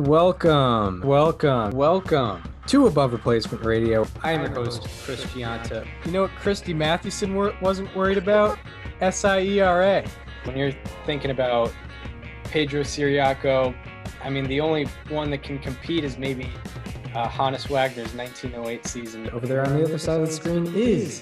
welcome to Above Replacement Radio. I am your host, Chris Gianta. You know what Christy Mathewson wasn't worried about? SIERA. When you're thinking about Pedro Ciriaco, I mean, the only one that can compete is maybe Hannes Wagner's 1908 season. Over there on the other side of the screen is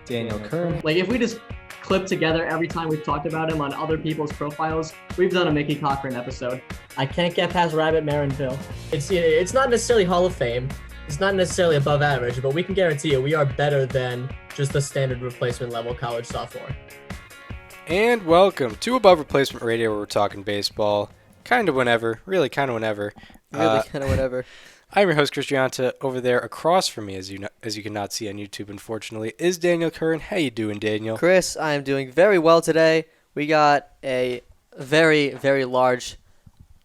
Daniel Kern. Like, if we just clip together every time we've talked about him on other people's profiles, we've done a Mickey Cochran episode. I can't get past Rabbit Marinville. It's not necessarily Hall of Fame. It's not necessarily above average, but we can guarantee you we are better than just the standard replacement level college sophomore. And welcome to Above Replacement Radio, where we're talking baseball, kind of whenever. I'm your host, Chris Gianta. Over there, across from me, as you cannot see on YouTube, unfortunately, is Daniel Kern. How you doing, Daniel? Chris, I am doing very well today. We got a very, very large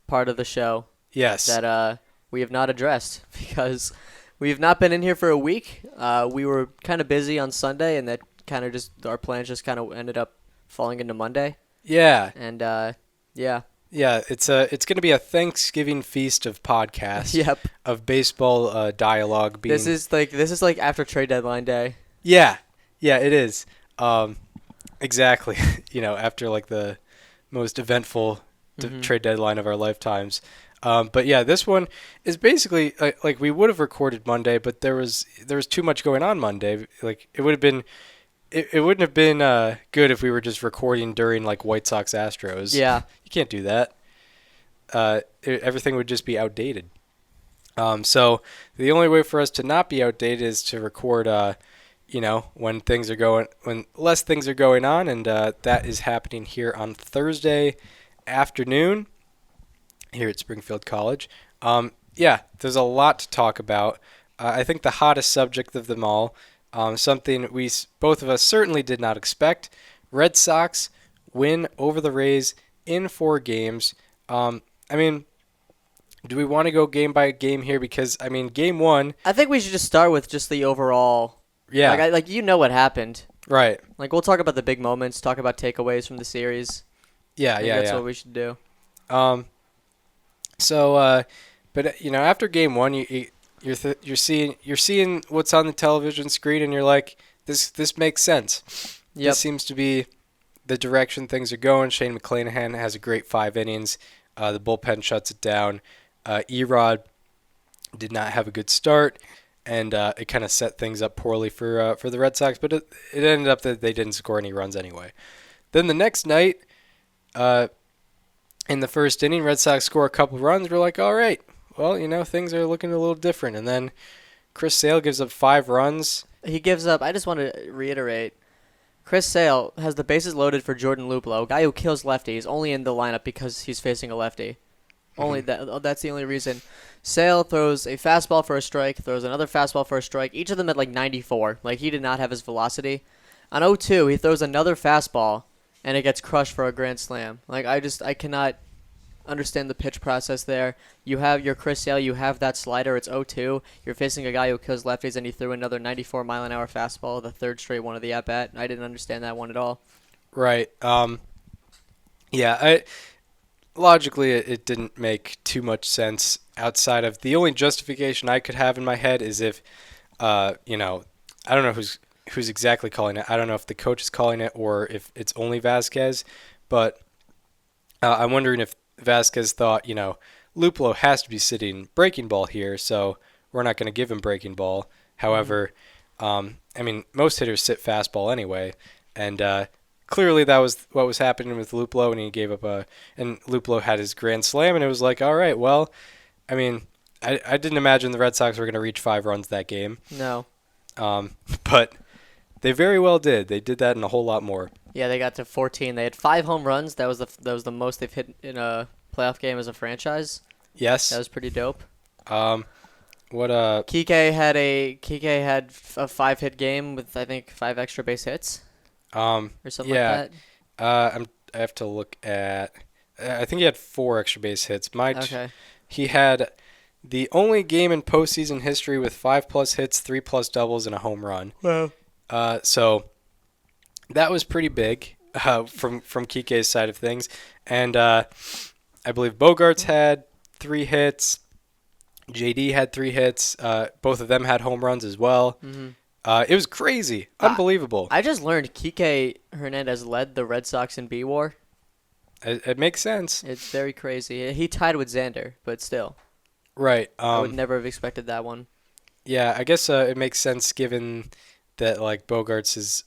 part of the show. Yes. That we have not addressed because we have not been in here for a week. We were kind of busy on Sunday, and that kind of our plans just kind of ended up falling into Monday. Yeah. And yeah. Yeah, it's going to be a Thanksgiving feast of podcasts. Yep. Of baseball dialogue being. This is like after trade deadline day. Yeah, it is. Exactly. After like the most eventful trade deadline of our lifetimes. But yeah, this one is basically like we would have recorded Monday, but there was too much going on Monday. Like it wouldn't have been good if we were just recording during like White Sox Astros. Yeah. You can't do that. Everything would just be outdated. So the only way for us to not be outdated is to record, when less things are going on, and that is happening here on Thursday afternoon here at Springfield College. There's a lot to talk about. I think the hottest subject of them all, something both of us certainly did not expect. Red Sox win over the Rays in 4 games. Do we want to go game by game here? Because, game 1... I think we should just start with just the overall... Yeah. Like what happened. Right. Like, we'll talk about the big moments, talk about takeaways from the series. That's what we should do. But after game 1, you're seeing what's on the television screen, and you're like, this makes sense. Yep. This seems to be the direction things are going. Shane McClanahan has a great 5 innings. The bullpen shuts it down. Erod did not have a good start, and it kind of set things up poorly for the Red Sox, but it ended up that they didn't score any runs anyway. Then the next night, in the first inning, Red Sox score a couple runs. We're like, all right, well, things are looking a little different. And then Chris Sale gives up 5 runs. He gives up, I just want to reiterate, Chris Sale has the bases loaded for Jordan Luplow, a guy who kills lefties, only in the lineup because he's facing a lefty. That's the only reason. Sale throws a fastball for a strike, throws another fastball for a strike, each of them at like 94. Like, he did not have his velocity. On 0-2, he throws another fastball, and it gets crushed for a grand slam. Like, I cannot understand the pitch process there. You have your Chris Sale, you have that slider, it's 0-2. You're facing a guy who kills lefties, and he threw another 94-mile-an-hour fastball, the third straight one of the at-bat. I didn't understand that one at all. Right. Logically, it didn't make too much sense outside of the only justification I could have in my head is if, I don't know who's exactly calling it. I don't know if the coach is calling it or if it's only Vasquez, but I'm wondering if Vasquez thought, Luplow has to be sitting breaking ball here, so we're not going to give him breaking ball. However, most hitters sit fastball anyway, and clearly that was what was happening with Luplow, and he gave up and Luplow had his grand slam, and it was like, all right, well, I didn't imagine the Red Sox were going to reach 5 runs that game. No. But they very well did. They did that and a whole lot more. Yeah, they got to 14. They had 5 home runs. That was the most they've hit in a playoff game as a franchise. Yes. That was pretty dope. Kike had a 5-hit game with, I think, 5 extra base hits. Or something like that. I have to look at. I think he had 4 extra base hits. Okay. He had the only game in postseason history with 5+ hits, 3+ doubles, and a home run. Wow. So that was pretty big from Kike's side of things, and I believe Bogarts had 3 hits. JD had 3 hits. Both of them had home runs as well. It was crazy. Unbelievable. I just learned Kike Hernandez led the Red Sox in B-WAR. It makes sense. It's very crazy. He tied with Xander, but still. Right. I would never have expected that one. Yeah, I guess it makes sense given that like Bogarts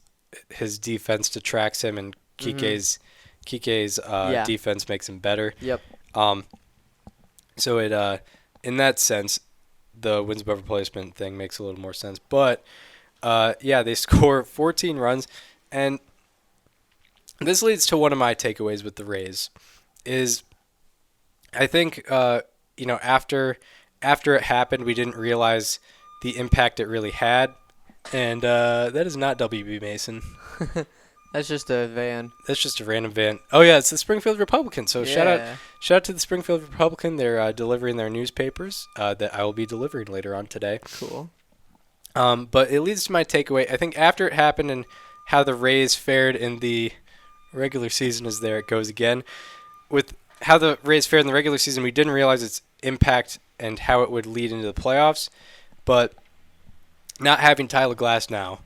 his defense detracts him and Kike's defense makes him better. Yep. So it in that sense, the wins above replacement thing makes a little more sense. But yeah, they score 14 runs, and this leads to one of my takeaways with the Rays, is I think after it happened, we didn't realize the impact it really had, and that is not WB Mason. That's just a van. That's just a random van. Oh yeah, it's the Springfield Republican. So Yeah. shout out to the Springfield Republican. They're delivering their newspapers that I will be delivering later on today. Cool. But it leads to my takeaway. I think after it happened and how the Rays fared in the regular season, as there it goes again, with how the Rays fared in the regular season, we didn't realize its impact and how it would lead into the playoffs. But not having Tyler Glass now,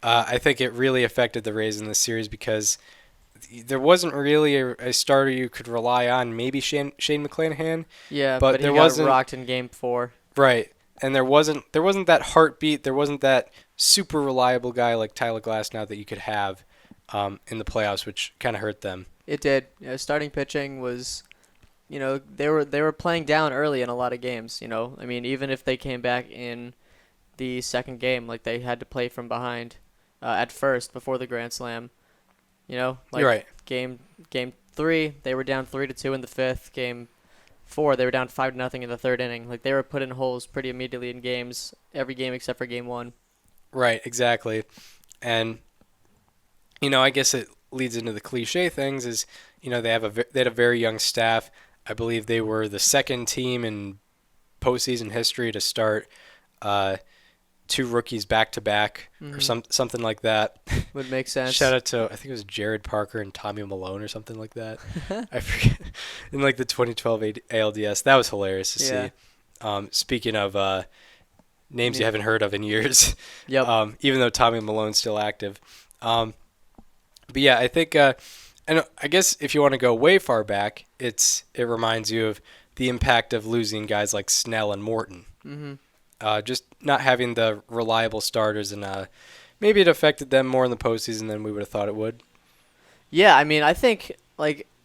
I think it really affected the Rays in this series because there wasn't really a starter you could rely on. Maybe Shane McClanahan. Yeah, but he there got wasn't rocked in Game 4. Right, and there wasn't that heartbeat. There wasn't that super reliable guy like Tyler Glass now that you could have in the playoffs, which kind of hurt them. It did. Starting pitching was, they were playing down early in a lot of games. I mean, even if they came back in the second game, like they had to play from behind at first before the grand slam. You're right. Game 3, they were down 3-2 in the 5th. Game 4, they were down 5-0 in the 3rd inning. Like they were put in holes pretty immediately in games, every game except for Game 1. Right, exactly, and I guess it leads into the cliche things. Is they had a very young staff. I believe they were the second team in postseason history to start 2 rookies back to back, or something like that. Would make sense. Shout out to, I think it was Jared Parker and Tommy Malone or something like that. I forget. In like the 2012 ALDS, that was hilarious to see. Speaking of names you haven't heard of in years, yep. Even though Tommy Malone's still active. But yeah, I think, and I guess if you want to go way far back, it reminds you of the impact of losing guys like Snell and Morton. Just not having the reliable starters, and maybe it affected them more in the postseason than we would have thought it would. Yeah, I mean, I think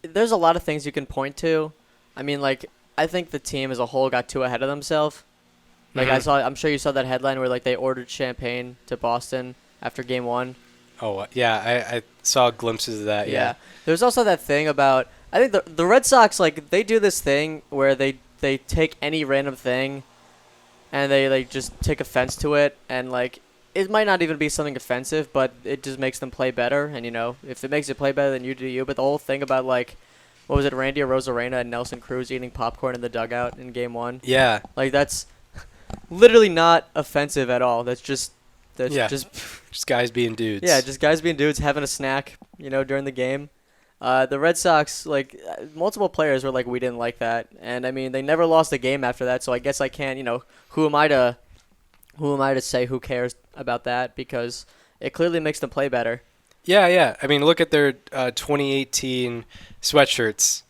there's a lot of things you can point to. I mean, I think the team as a whole got too ahead of themselves. I'm sure you saw that headline where they ordered champagne to Boston after Game 1. Oh yeah, I saw glimpses of that. Yeah. There's also that thing about, I think the Red Sox, they do this thing where they take any random thing and they just take offense to it, and it might not even be something offensive, but it just makes them play better. And if it makes it play better, then you do you. But the whole thing about what was it, Randy Arozarena and Nelson Cruz eating popcorn in the dugout in Game 1? Yeah. That's literally not offensive at all. That's just guys being dudes. Yeah, just guys being dudes having a snack, during the game. The Red Sox, multiple players were we didn't like that, and I mean they never lost a game after that. So I guess I can't, who am I to say who cares about that, because it clearly makes them play better. Yeah. I mean, look at their 2018 sweatshirts.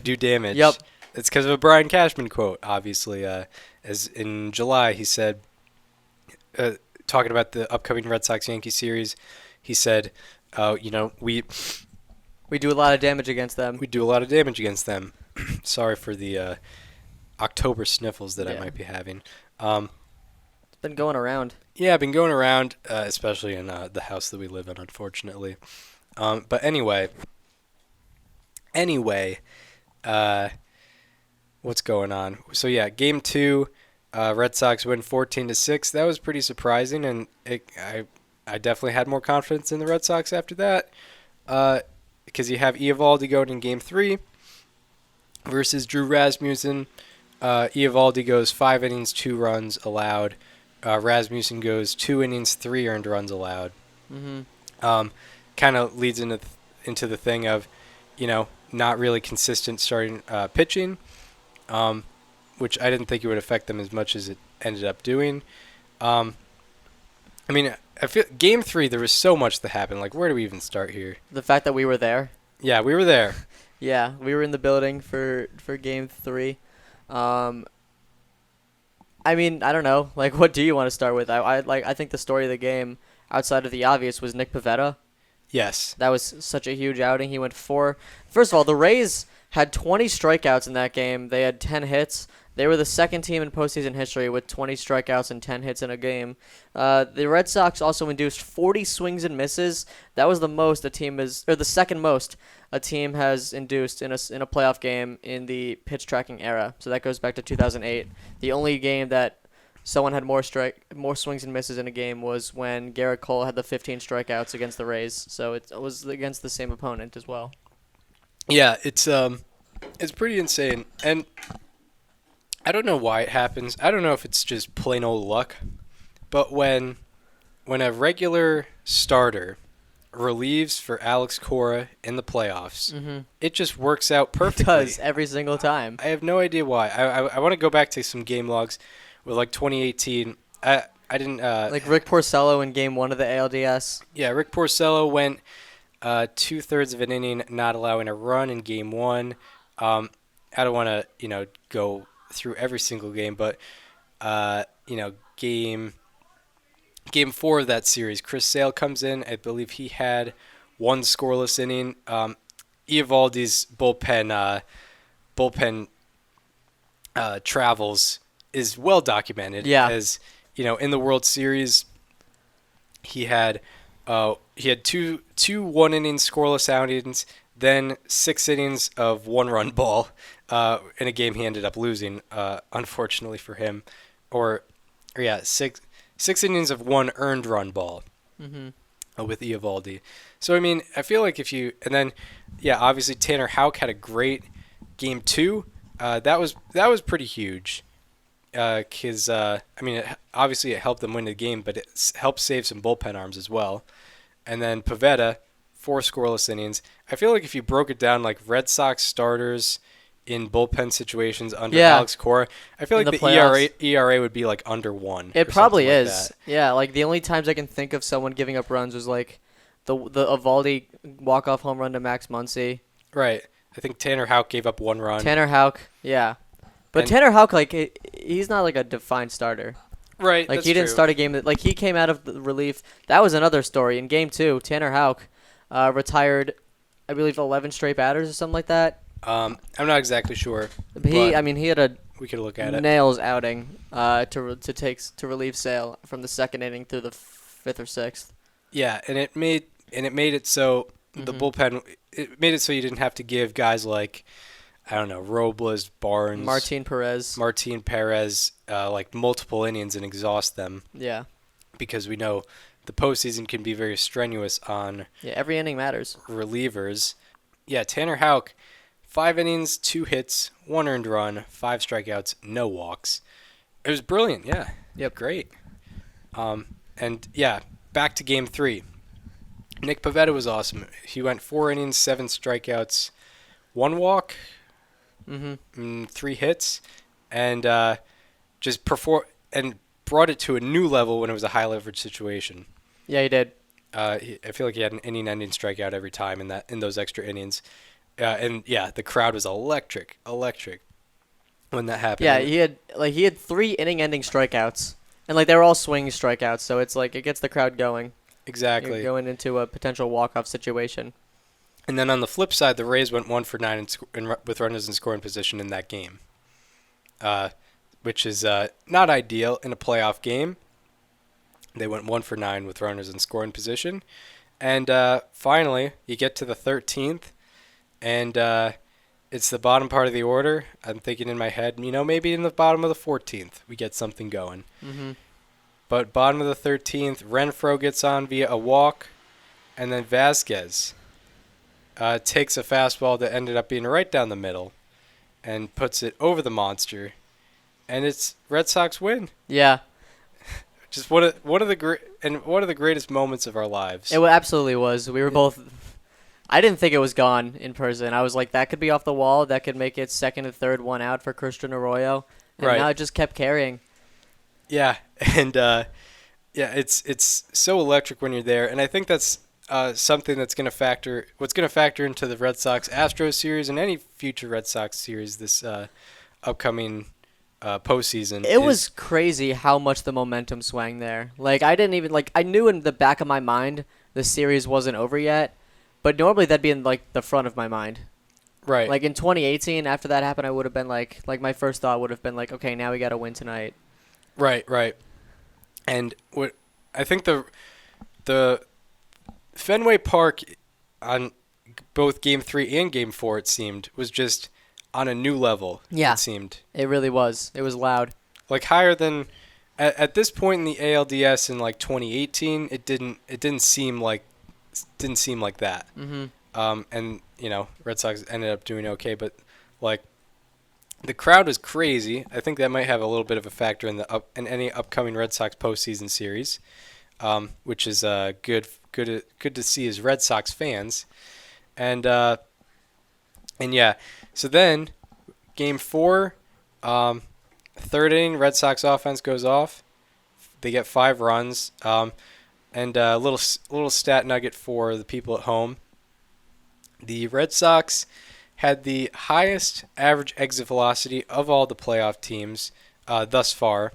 # do damage. Yep. It's because of a Brian Cashman quote, obviously. As in July, he said, talking about the upcoming Red Sox-Yankee series, he said, we do a lot of damage against them. We do a lot of damage against them. Sorry for the October sniffles that I might be having. It's been going around. Yeah, I've been going around, especially in the house that we live in, unfortunately. But anyway, what's going on? So yeah, Game 2, Red Sox win 14-6. That was pretty surprising, and I definitely had more confidence in the Red Sox after that. Because you have Eovaldi going in Game 3 versus Drew Rasmussen. Eovaldi goes 5 innings, 2 runs allowed. Rasmussen goes 2 innings, 3 earned runs allowed. Kind of leads into the thing of, not really consistent starting pitching. which I didn't think it would affect them as much as it ended up doing. I mean, I feel Game 3, there was so much that happened. Like, where do we even start here? The fact that we were there. Yeah, we were there. Yeah, we were in the building for Game 3. I mean, I don't know. Like, what do you want to start with? I think the story of the game, outside of the obvious, was Nick Pavetta. Yes. That was such a huge outing. He went 4. First of all, the Rays had 20 strikeouts in that game. They had 10 hits. They were the second team in postseason history with 20 strikeouts and 10 hits in a game. The Red Sox also induced 40 swings and misses. That was the second most a team has induced in a playoff game in the pitch tracking era. So that goes back to 2008. The only game that someone had more swings and misses in a game was when Garrett Cole had the 15 strikeouts against the Rays. So it was against the same opponent as well. Yeah, it's pretty insane. And I don't know why it happens. I don't know if it's just plain old luck. But when a regular starter relieves for Alex Cora in the playoffs, it just works out perfectly. It does every single time. I have no idea why. I want to go back to some game logs with like 2018. I didn't like Rick Porcello in Game 1 of the ALDS. Yeah, Rick Porcello went 2/3 of an inning not allowing a run in Game 1. I don't want to go through every single game, but Game 4 of that series, Chris Sale comes in. I believe he had one scoreless inning. Eovaldi's bullpen travels is well documented. Yeah. As in the World Series, he had two 1-inning scoreless outings, then 6 innings of 1-run ball. In a game he ended up losing, unfortunately for him, six innings of 1 earned run ball with Eovaldi. So I mean, I feel like obviously Tanner Houck had a great Game 2. That was pretty huge. Because obviously it helped them win the game, but it helped save some bullpen arms as well. And then Pavetta, 4 scoreless innings. I feel like if you broke it down like Red Sox starters in bullpen situations under Alex Cora, I feel like the ERA would be like under 1. It probably is. Yeah, like the only times I can think of someone giving up runs was like the Eovaldi walk-off home run to Max Muncy. Right. I think Tanner Houck gave up 1 run. Tanner Houck, yeah. But Tanner Houck, he's not like a defined starter. Right, like he didn't start a game like he came out of the relief. That was another story. In Game 2, Tanner Houck retired, I believe, 11 straight batters or something like that. I'm not exactly sure. But he had we could look at it. Nails outing to relieve Sale from the second inning through the 5th or 6th. Yeah, and it made it so the bullpen. It made it so you didn't have to give guys like, I don't know, Robles, Barnes, Martin Perez, like multiple innings and exhaust them. Yeah. Because we know the postseason can be very strenuous on. Yeah, every inning matters. Relievers. Yeah, Tanner Houck, 5 innings, 2 hits, 1 earned run, 5 strikeouts, no walks. It was brilliant. Yeah. Yep. Great. And yeah, back to Game 3. Nick Pavetta was awesome. He went 4 innings, 7 strikeouts, 1 walk. 3 hits, and just brought it to a new level when it was a high leverage situation. Yeah, he did. I feel like he had an inning-ending strikeout every time in those extra innings, and yeah, the crowd was electric when that happened. Yeah, he had 3 inning-ending strikeouts, and like they were all swing strikeouts, so it's like it gets the crowd going. Exactly. You're going into a potential walk-off situation. And then on the flip side, the Rays went 1 for 9 with runners in scoring position in that game, which is not ideal in a playoff game. They went 1 for 9 with runners in scoring position. And finally, you get to the 13th, and it's the bottom part of the order. I'm thinking in my head, maybe in the bottom of the 14th, we get something going. But bottom of the 13th, Renfroe gets on via a walk, and then Vasquez takes a fastball that ended up being right down the middle and puts it over the monster, and it's Red Sox win. Yeah. Just one of the greatest moments of our lives. It absolutely was. We were both I didn't think it was gone in person. I was like, that could be off the wall. That could make it second and third, one out for Christian Arroyo. And Right. now it just kept carrying. Yeah, and it's so electric when you're there, and I think that's something that's going to factor into the Red Sox Astros series and any future Red Sox series this upcoming postseason. It was crazy how much the momentum swang there. Like, I didn't even, like, I knew in the back of my mind the series wasn't over yet, but normally that'd be in, like, the front of my mind. right. Like, in 2018, after that happened, I would have been like, my first thought would have been like, okay, now we got to win tonight. Right. And what I think the Fenway Park on both Game 3 and Game 4, it seemed, was just on a new level. Yeah. It seemed. It really was. It was loud. Like higher than at this point in the ALDS in like 2018, it didn't seem like that. Mm-hmm. And Red Sox ended up doing okay, but like the crowd was crazy. I think that might have a little bit of a factor in any upcoming Red Sox postseason series, which is good to see as Red Sox fans, and yeah. So then, Game 4, third inning, Red Sox offense goes off. They get 5 runs, and a little stat nugget for the people at home. The Red Sox had the highest average exit velocity of all the playoff teams thus far.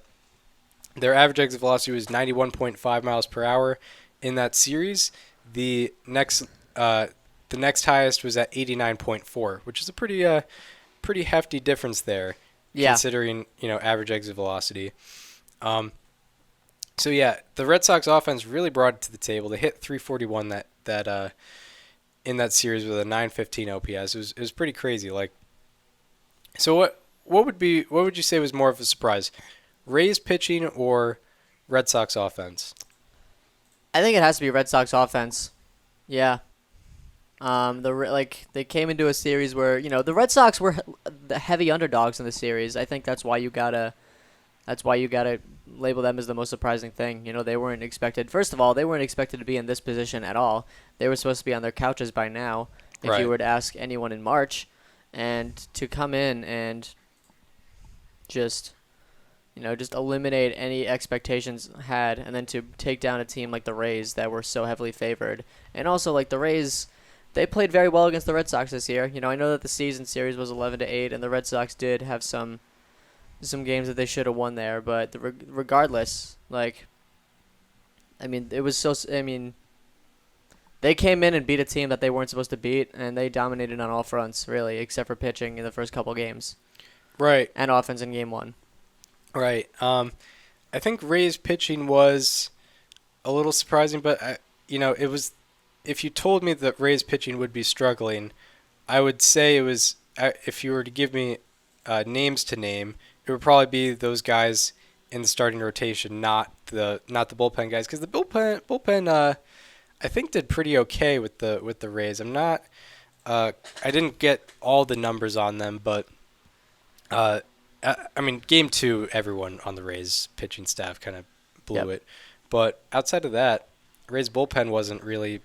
Their average exit velocity was 91.5 miles per hour in that series. The next highest was at 89.4, which is a pretty hefty difference there, considering average exit velocity. So yeah, the Red Sox offense really brought it to the table. They hit 341 that in that series with a 915 OPS. It was pretty crazy. Like, so what would you say was more of a surprise, Rays pitching or Red Sox offense? I think it has to be Red Sox offense. Yeah. They came into a series where the Red Sox were the heavy underdogs in the series. I think that's why you gotta label them as the most surprising thing. They weren't expected. First of all, they weren't expected to be in this position at all. They were supposed to be on their couches by now. If Right. you were to ask anyone in March, and to come in and just eliminate any expectations had, and then to take down a team like the Rays that were so heavily favored, and also like the Rays. They played very well against the Red Sox this year. I know that the season series was 11-8, and the Red Sox did have some games that they should have won there. But regardless, it was so. They came in and beat a team that they weren't supposed to beat, and they dominated on all fronts, really, except for pitching in the first couple games. Right. And offense in Game 1. Right. I think Rays pitching was a little surprising, but it was. If you told me that Rays pitching would be struggling, I would say it was. If you were to give me names to name, it would probably be those guys in the starting rotation, not the bullpen guys, because the bullpen I think did pretty okay with the Rays. I'm not. I didn't get all the numbers on them, but Game 2, everyone on the Rays pitching staff kind of blew it. But outside of that, Rays bullpen wasn't really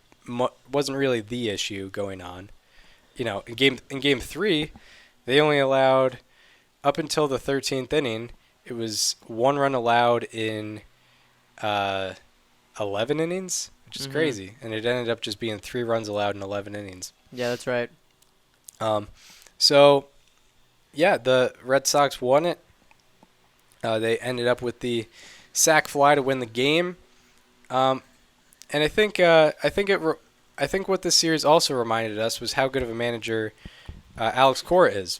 the issue going on. In game 3, they only allowed, up until the 13th inning, it was 1 run allowed in 11 innings, which is crazy, and it ended up just being 3 runs allowed in 11 innings. Yeah, that's right. So yeah, the Red Sox won it. They ended up with the sac fly to win the game. And I think what this series also reminded us was how good of a manager Alex Cora is,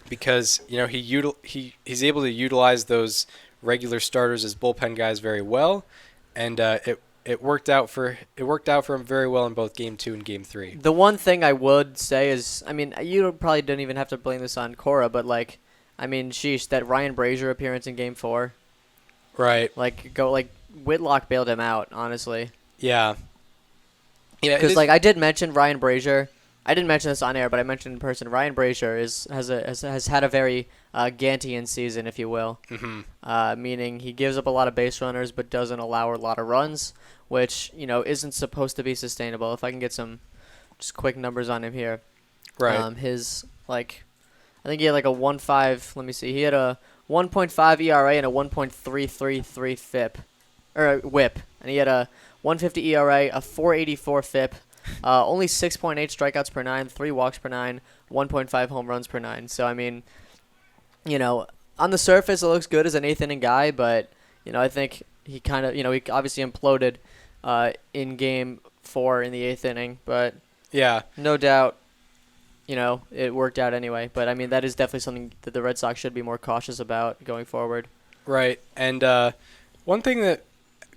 because he's able to utilize those regular starters as bullpen guys very well, and it worked out for him very well in both Game 2 and Game 3. The one thing I would say is, you probably don't even have to blame this on Cora, but sheesh, that Ryan Brazier appearance in Game 4, right? Whitlock bailed him out, honestly. Yeah. Because I did mention Ryan Brazier. I didn't mention this on air, but I mentioned in person. Ryan Brazier has had a very Gantian season, if you will. Mm-hmm. Meaning he gives up a lot of base runners, but doesn't allow a lot of runs, which isn't supposed to be sustainable. If I can get some just quick numbers on him here. Right. His I think he had like a 1.5. Let me see. He had a 1.5 ERA and a 1.333 FIP, or WHIP, and he had a 150 ERA, a 484 FIP, only 6.8 strikeouts per 9, 3 walks per 9, 1.5 home runs per 9. So I mean, on the surface it looks good as an 8th inning guy, but I think he kind of he obviously imploded in Game 4 in the 8th inning, but yeah, no doubt. It worked out anyway. But, I mean, that is definitely something that the Red Sox should be more cautious about going forward. Right. And one thing that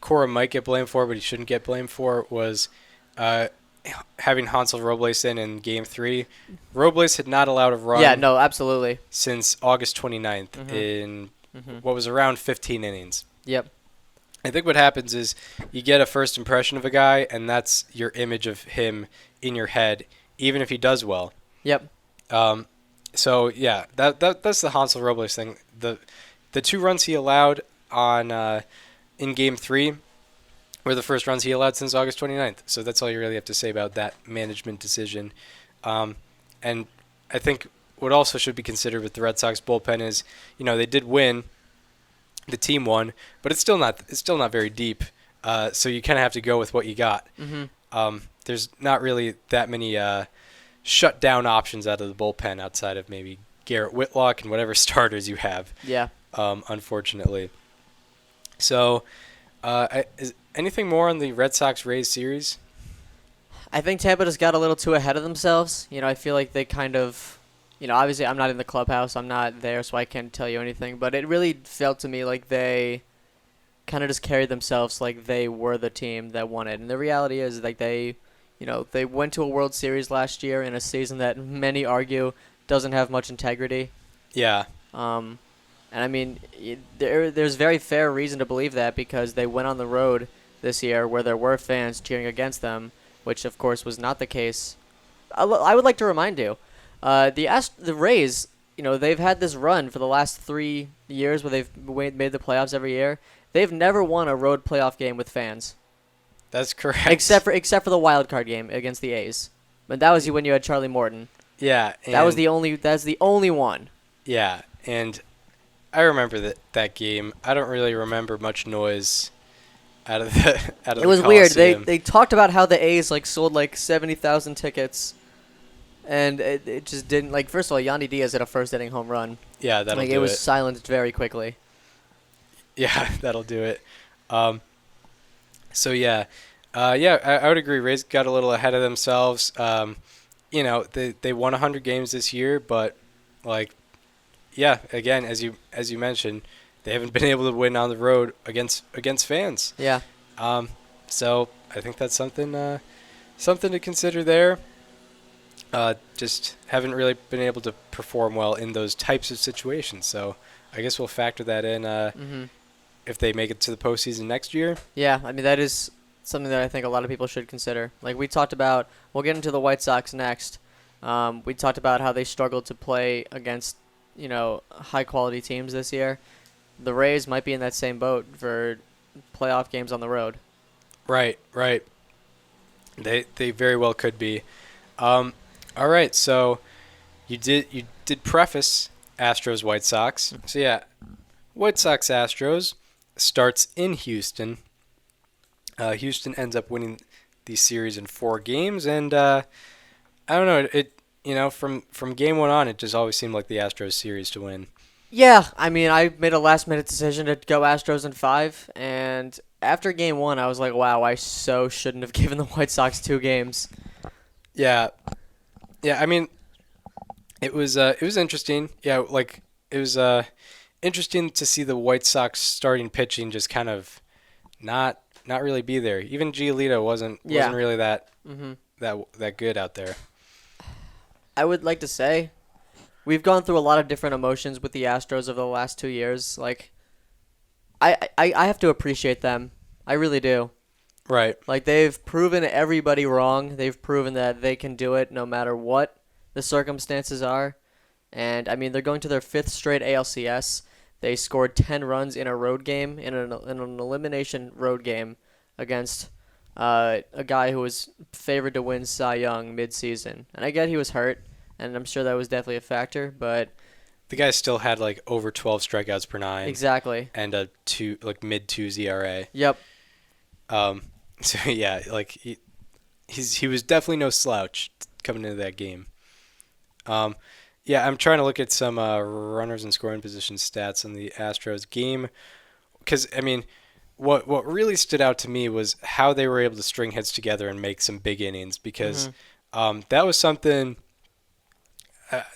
Cora might get blamed for, but he shouldn't get blamed for, was having Hansel Robles in Game 3. Robles had not allowed a run. Yeah, no, absolutely. Since August 29th in what was around 15 innings. Yep. I think what happens is you get a first impression of a guy, and that's your image of him in your head, even if he does well. Yep. So yeah, that's the Hansel Robles thing. The 2 runs he allowed on in Game 3 were the first runs he allowed since August 29th. So that's all you really have to say about that management decision. And I think what also should be considered with the Red Sox bullpen is, they did win, the team won, but it's still not very deep. So you kind of have to go with what you got. Mm-hmm. There's not really that many shut down options out of the bullpen outside of maybe Garrett Whitlock and whatever starters you have. Yeah. Unfortunately. So, is anything more on the Red Sox-Rays series? I think Tampa just got a little too ahead of themselves. I feel like they kind of, obviously I'm not in the clubhouse. I'm not there, so I can't tell you anything. But it really felt to me like they kind of just carried themselves like they were the team that won it. And the reality is, like, they went to a World Series last year in a season that many argue doesn't have much integrity. Yeah. And I mean, there's very fair reason to believe that, because they went on the road this year where there were fans cheering against them, which of course was not the case. I would like to remind you, the Rays, they've had this run for the last 3 years where they've made the playoffs every year. They've never won a road playoff game with fans. That's correct. Except for the wild card game against the A's, but that was when you had Charlie Morton. Yeah, That's the only one. Yeah, and I remember that game. I don't really remember much noise out of the It was weird. Coliseum. They talked about how the A's sold 70,000 tickets, and it just didn't. First of all, Yandy Diaz hit a first inning home run. Yeah, that'll do it. It was silenced very quickly. Yeah, that'll do it. So yeah, I would agree. Rays got a little ahead of themselves. They won 100 games this year, but again, as you mentioned, they haven't been able to win on the road against fans. Yeah. So I think that's something to consider there. Just haven't really been able to perform well in those types of situations. So I guess we'll factor that in. If they make it to the postseason next year. Yeah, I mean, that is something that I think a lot of people should consider. Like we talked about, we'll get into the White Sox next. We talked about how they struggled to play against, high-quality teams this year. The Rays might be in that same boat for playoff games on the road. Right. They very well could be. All right, so you did preface Astros-White Sox. So yeah, White Sox-Astros starts in Houston. Houston ends up winning the series in 4 games, and I don't know. It from game 1 on, it just always seemed like the Astros series to win. Yeah, I mean, I made a last-minute decision to go Astros in 5, and after game 1, I was like, wow, I so shouldn't have given the White Sox 2 games. Yeah. I mean, it was interesting. Yeah, it was interesting to see the White Sox starting pitching just kind of not really be there. Even Giolito wasn't really that that good out there. I would like to say we've gone through a lot of different emotions with the Astros over the last 2 years. I have to appreciate them. I really do. Right. They've proven everybody wrong. They've proven that they can do it no matter what the circumstances are. And I mean, they're going to their 5th straight ALCS. They scored 10 runs in a road game, in an elimination road game against a guy who was favored to win Cy Young mid-season. And I get he was hurt, and I'm sure that was definitely a factor, but The guy still had like over 12 strikeouts per nine. exactly. And a mid-2s ERA. Yep. So yeah, like he was definitely no slouch coming into that game. Yeah, I'm trying to look at some runners and scoring position stats on the Astros game, because I mean, what really stood out to me was how they were able to string hits together and make some big innings, because that was something.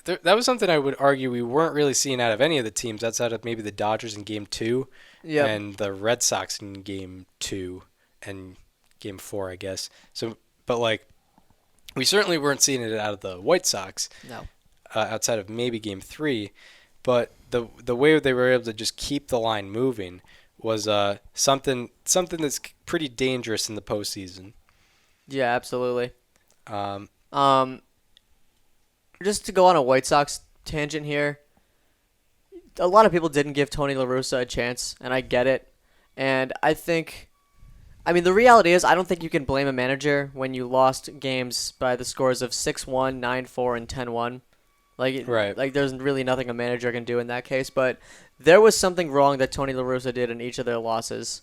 That was something I would argue we weren't really seeing out of any of the teams outside of maybe the Dodgers in Game 2 and the Red Sox in Game 2 and Game 4, I guess. So, but like, we certainly weren't seeing it out of the White Sox. No. Outside of maybe Game 3, but the way they were able to just keep the line moving was something that's pretty dangerous in the postseason. Yeah, absolutely. Just to go on a White Sox tangent here, a lot of people didn't give Tony La Russa a chance, and I get it. And I mean, the reality is I don't think you can blame a manager when you lost games by the scores of 6-1, 9-4, and 10-1. Like there's really nothing a manager can do in that case. But there was something wrong that Tony La Russa did in each of their losses.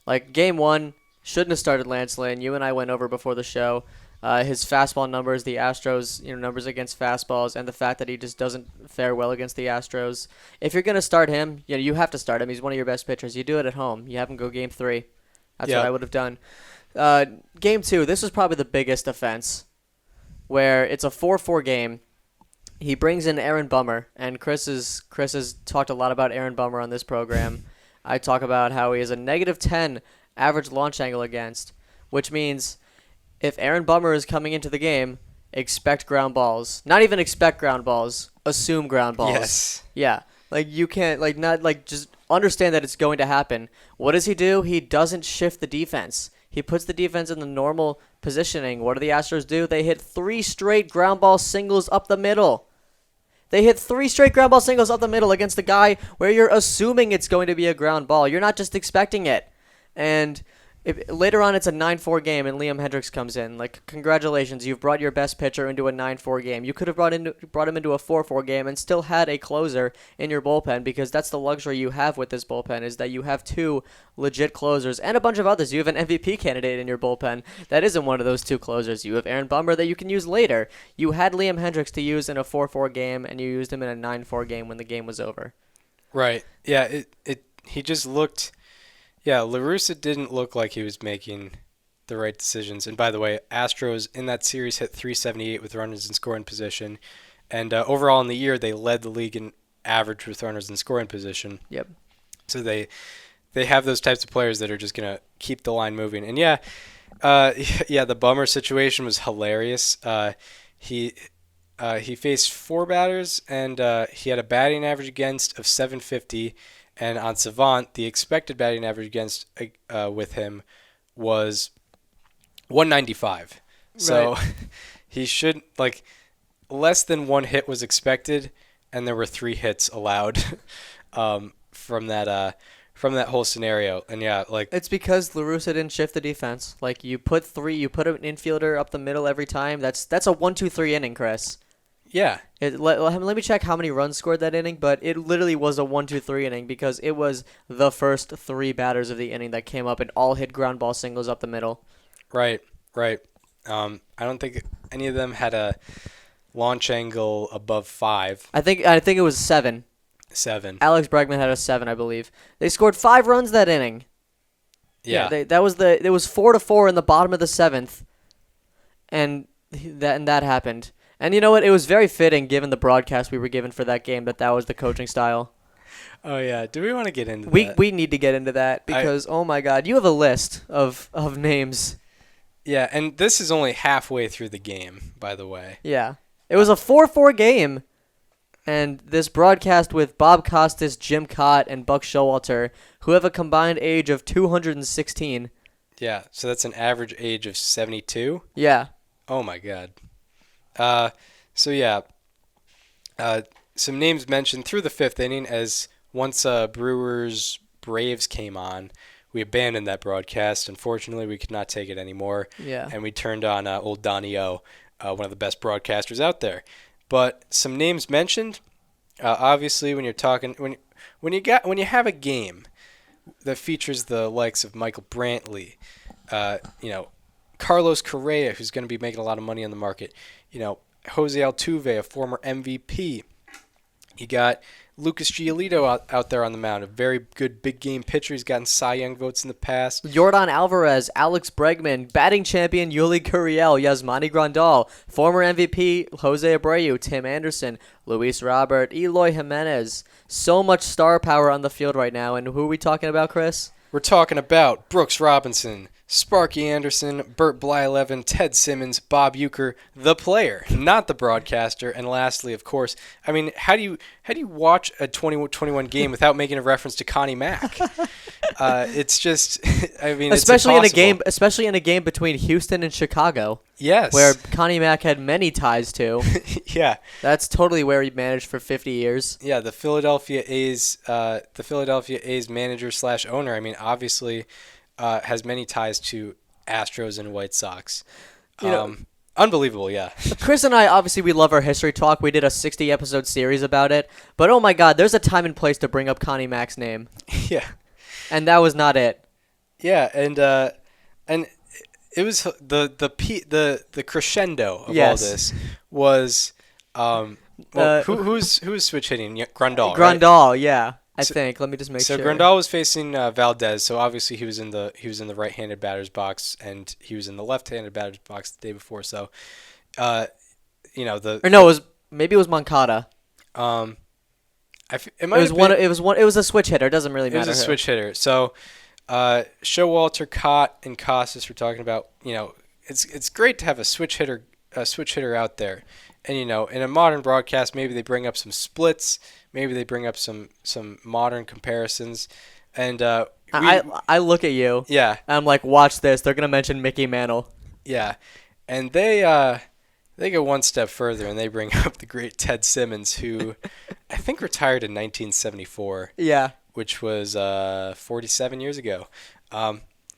Like Game 1, shouldn't have started Lance Lynn. You and I went over before the show. His fastball numbers, the Astros, numbers against fastballs, and the fact that he just doesn't fare well against the Astros. If you're gonna start him, you have to start him. He's one of your best pitchers. You do it at home. You have him go Game 3. That's what I would have done. Game 2, this was probably the biggest offense, where it's a 4-4 game. He brings in Aaron Bummer, and Chris has talked a lot about Aaron Bummer on this program. I talk about how he is a -10 average launch angle against, which means if Aaron Bummer is coming into the game, expect ground balls. Not even expect ground balls. Assume ground balls. Yes. Yeah. Like you can't just understand that it's going to happen. What does he do? He doesn't shift the defense. He puts the defense in the normal positioning. What do the Astros do? They hit 3 straight ground ball singles up the middle. They hit 3 straight ground ball singles up the middle against a guy where you're assuming it's going to be a ground ball. You're not just expecting it. And later on, it's a 9-4 game, and Liam Hendricks comes in. Like, congratulations, you've brought your best pitcher into a 9-4 game. You could have brought him into a 4-4 game and still had a closer in your bullpen, because that's the luxury you have with this bullpen, is that you have 2 legit closers and a bunch of others. You have an MVP candidate in your bullpen that isn't one of those 2 closers. You have Aaron Bummer that you can use later. You had Liam Hendricks to use in a 4-4 game, and you used him in a 9-4 game when the game was over. Right. Yeah. He just looked. Yeah, La Russa didn't look like he was making the right decisions. And by the way, Astros in that series hit 378 with runners in scoring position. And overall in the year, they led the league in average with runners in scoring position. Yep. So they have those types of players that are just going to keep the line moving. And yeah, the Bummer situation was hilarious. He faced 4 batters, and he had a batting average against of 750. And on Savant, the expected batting average against with him was 195. Right. So he should, less than 1 hit was expected, and there were 3 hits allowed from that whole scenario. And yeah, it's because La Russa didn't shift the defense. Like, you put an infielder up the middle every time. That's a 1-2-3 inning, Chris. Yeah. Let me check how many runs scored that inning, but it literally was a 1-2-3 inning, because it was the first 3 batters of the inning that came up and all hit ground ball singles up the middle. Right. I don't think any of them had a launch angle above 5. I think it was 7. 7. Alex Bregman had a 7, I believe. They scored 5 runs that inning. Yeah. It was 4-4 in the bottom of the 7th, and that happened. And you know what? It was very fitting, given the broadcast we were given for that game, that was the coaching style. Oh, yeah. Do we want to get into that? We need to get into that, because, oh, my God, you have a list of names. Yeah, and this is only halfway through the game, by the way. Yeah. It was a 4-4 game, and this broadcast with Bob Costas, Jim Cott, and Buck Showalter, who have a combined age of 216. Yeah, so that's an average age of 72? Yeah. Oh, my God. Some names mentioned through the 5th inning, as once Brewers-Braves came on, we abandoned that broadcast. Unfortunately, we could not take it anymore. Yeah. And we turned on old Donnie O, one of the best broadcasters out there. But some names mentioned. Obviously, when you're talking when you have a game that features the likes of Michael Brantley, Carlos Correa, who's going to be making a lot of money on the market, Jose Altuve, a former MVP. You got Lucas Giolito out there on the mound, a very good big game pitcher. He's gotten Cy Young votes in the past. Yordan Alvarez, Alex Bregman, batting champion Yuli Gurriel, Yasmani Grandal, former MVP Jose Abreu, Tim Anderson, Luis Robert, Eloy Jimenez. So much star power on the field right now. And who are we talking about, Chris? We're talking about Brooks Robinson, Sparky Anderson, Bert Blyleven, Ted Simmons, Bob Uecker, the player, not the broadcaster. And lastly, of course, I mean, how do you watch a 2021 game without making a reference to Connie Mack? It's just, I mean, especially it's impossible. especially in a game between Houston and Chicago. Yes, where Connie Mack had many ties to. Yeah, that's totally where he managed for 50 years. Yeah, the Philadelphia A's manager / owner. I mean, obviously. Has many ties to Astros and White Sox. Unbelievable, yeah. Chris and I, obviously, we love our history talk. We did a 60-episode series about it. But, oh, my God, there's a time and place to bring up Connie Mack's name. Yeah. And that was not it. Yeah, and it was the crescendo of all this was who was switch hitting? Grandal, Grandal, right? Yeah. I think. Let me just make sure. So Grandal was facing Valdez, so obviously he was in the right-handed batter's box, and he was in the left-handed batter's box the day before. So, it was Moncada. It was a switch hitter. It doesn't really matter. It was a switch hitter. So, Showalter, Cott, and Costas were talking about. It's great to have a switch hitter out there, and in a modern broadcast, maybe they bring up some splits. Maybe they bring up some modern comparisons, and I look at you. Yeah, and I'm like, watch this. They're gonna mention Mickey Mantle. Yeah, and they go one step further and they bring up the great Ted Simmons, who I think retired in 1974. Yeah, which was 47 years ago.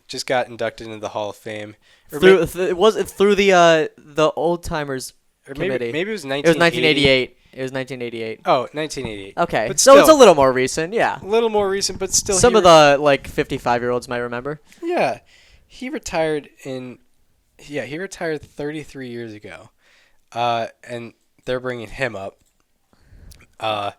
Just got inducted into the Hall of Fame. Through the old timers committee. Maybe it was 1988. It was 1988. Oh, 1988. Okay, but so it's a little more recent, yeah. A little more recent, but still. Some of the 55-year-olds might remember. Yeah, he retired 33 years ago, and they're bringing him up. And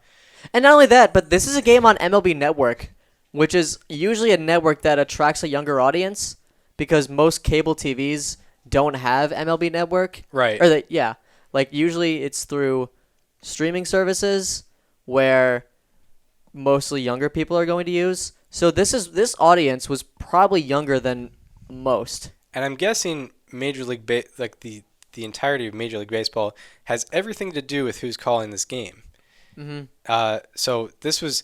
not only that, but this is a game on MLB Network, which is usually a network that attracts a younger audience because most cable TVs don't have MLB Network. Right. Usually it's through streaming services where mostly younger people are going to use. So this audience was probably younger than most. And I'm guessing Major League the entirety of Major League Baseball has everything to do with who's calling this game. Mm-hmm. So this was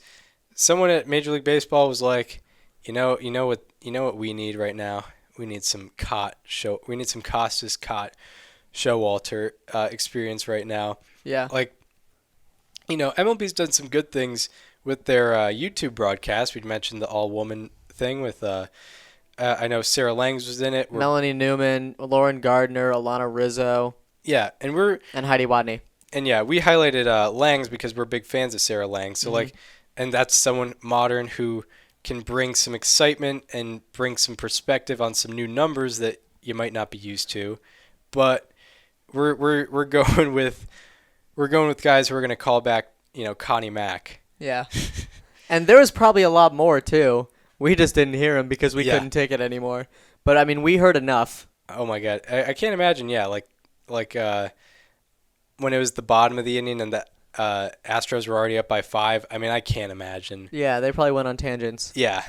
someone at Major League Baseball was like, you know what we need right now? We need some Costas Cott Showalter experience right now. Yeah. MLB's done some good things with their YouTube broadcast. We'd mentioned the all-woman thing with, I know Sarah Langs was in it. Melanie Newman, Lauren Gardner, Alana Rizzo. Yeah, and Heidi Watney. And yeah, we highlighted Langs because we're big fans of Sarah Langs. So and that's someone modern who can bring some excitement and bring some perspective on some new numbers that you might not be used to. But we're going with guys who are going to call back, Connie Mack. Yeah. And there was probably a lot more too. We just didn't hear him because we couldn't take it anymore. But I mean, we heard enough. Oh my God. I can't imagine. Yeah. When it was the bottom of the inning and the Astros were already up by 5. I mean, I can't imagine. Yeah. They probably went on tangents. Yeah.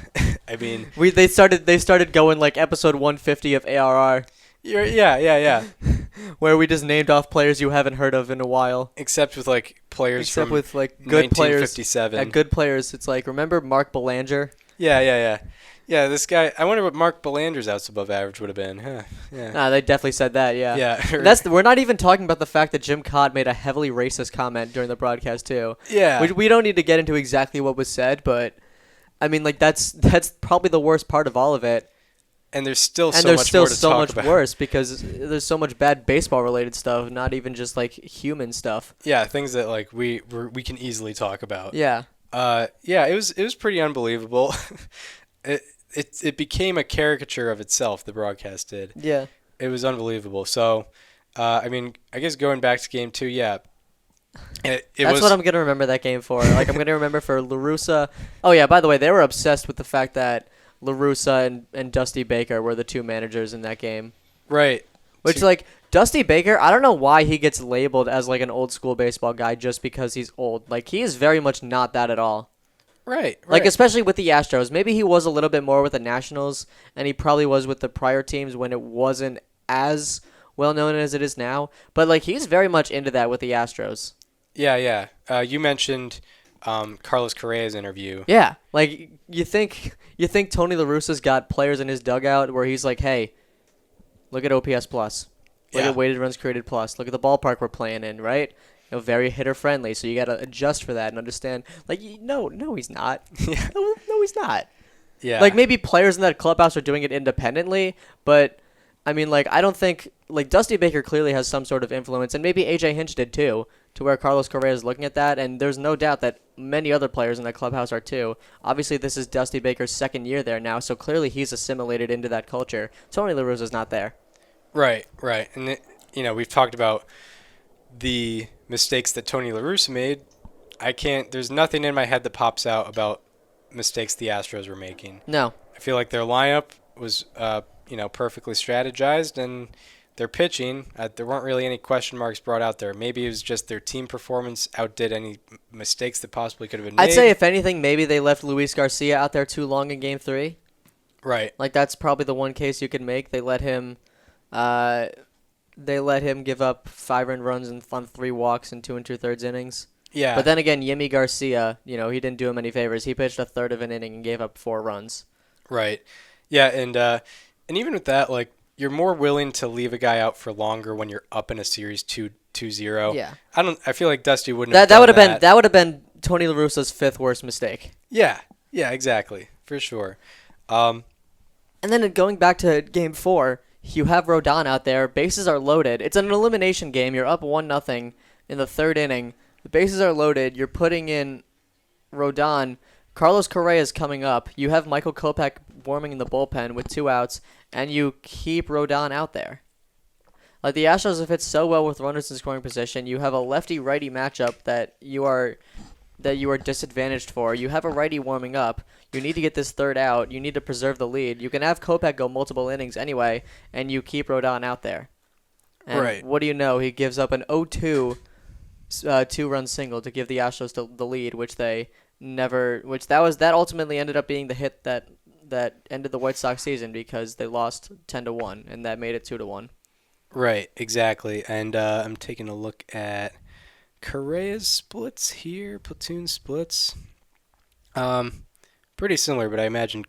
I mean, they started going like episode 150 of ARR. Yeah. Where we just named off players you haven't heard of in a while. Except with players Except from with good players. 1957. Yeah, good players. It's remember Mark Belanger? Yeah. Yeah, this guy. I wonder what Mark Belanger's outs above average would have been. Huh. Yeah. Nah, they definitely said that. Yeah. Yeah. We're not even talking about the fact that Jim Cott made a heavily racist comment during the broadcast too. Yeah. We don't need to get into exactly what was said, but I mean, like that's probably the worst part of all of it. And there's still And so there's much still more to so talk much about. worse because there's so much bad baseball related stuff, not even just like human stuff. Yeah, things that like we can easily talk about. Yeah. Yeah, it was pretty unbelievable. It became a caricature of itself. The broadcast did. Yeah. It was unbelievable. So, I mean, I guess going back to game 2, yeah. That's what I'm gonna remember that game for. Like I'm gonna remember for La Russa. Oh yeah, by the way, they were obsessed with the fact that La Russa and Dusty Baker were the two managers in that game. Right. Which like Dusty Baker, I don't know why he gets labeled as like an old school baseball guy just because he's old. Like he is very much not that at all. Right. Like especially with the Astros. Maybe he was a little bit more with the Nationals, and he probably was with the prior teams when it wasn't as well known as it is now. But like he's very much into that with the Astros. Yeah. You mentioned Carlos Correa's interview. Yeah, like you think Tony La Russa's got players in his dugout where he's like, hey, look at OPS plus, look at weighted runs created plus, look at the ballpark we're playing in, right? Very hitter friendly, so you got to adjust for that and understand. Like, no, he's not. Yeah. No, he's not. Yeah. Like maybe players in that clubhouse are doing it independently, but I mean, like I don't think like Dusty Baker clearly has some sort of influence, and maybe AJ Hinch did too, to where Carlos Correa is looking at that, and there's no doubt that many other players in that clubhouse are too. Obviously, this is Dusty Baker's second year there now, so clearly he's assimilated into that culture. Tony La Russa's not there. Right. And, we've talked about the mistakes that Tony La Russa made. There's nothing in my head that pops out about mistakes the Astros were making. No. I feel like their lineup was, perfectly strategized, and their pitching, there weren't really any question marks brought out there. Maybe it was just their team performance outdid any mistakes that possibly could have been made. I'd say if anything, maybe they left Luis Garcia out there too long in Game 3. Right. Like that's probably the one case you could make. They let him give up 5 earned runs on 3 walks in 2 2/3 innings. Yeah. But then again, Yimi Garcia, he didn't do him any favors. He pitched a third of an inning and gave up 4 runs. Right. Yeah, and even with that, like you're more willing to leave a guy out for longer when you're up in a series 2-0. Yeah. I feel like Dusty wouldn't have done that would have been Tony La Russa's 5th worst mistake. Yeah. Yeah, exactly. For sure. And then going back to Game 4, you have Rodon out there. Bases are loaded. It's an elimination game. You're up 1-0 in the 3rd inning. The bases are loaded. You're putting in Rodon. Carlos Correa is coming up. You have Michael Kopech warming in the bullpen with 2 outs, and you keep Rodon out there. Like the Astros have hit so well with runners in scoring position. You have a lefty-righty matchup that you are disadvantaged for. You have a righty warming up. You need to get this 3rd out. You need to preserve the lead. You can have Kopech go multiple innings anyway, and you keep Rodon out there. And right. What do you know? He gives up an 0-2 2-run single to give the Astros the lead, which that ultimately ended up being the hit that ended the White Sox season because they lost 10-1, and that made it 2-1. Right, exactly. And I'm taking a look at Correa's splits here, platoon splits. Pretty similar, but I imagine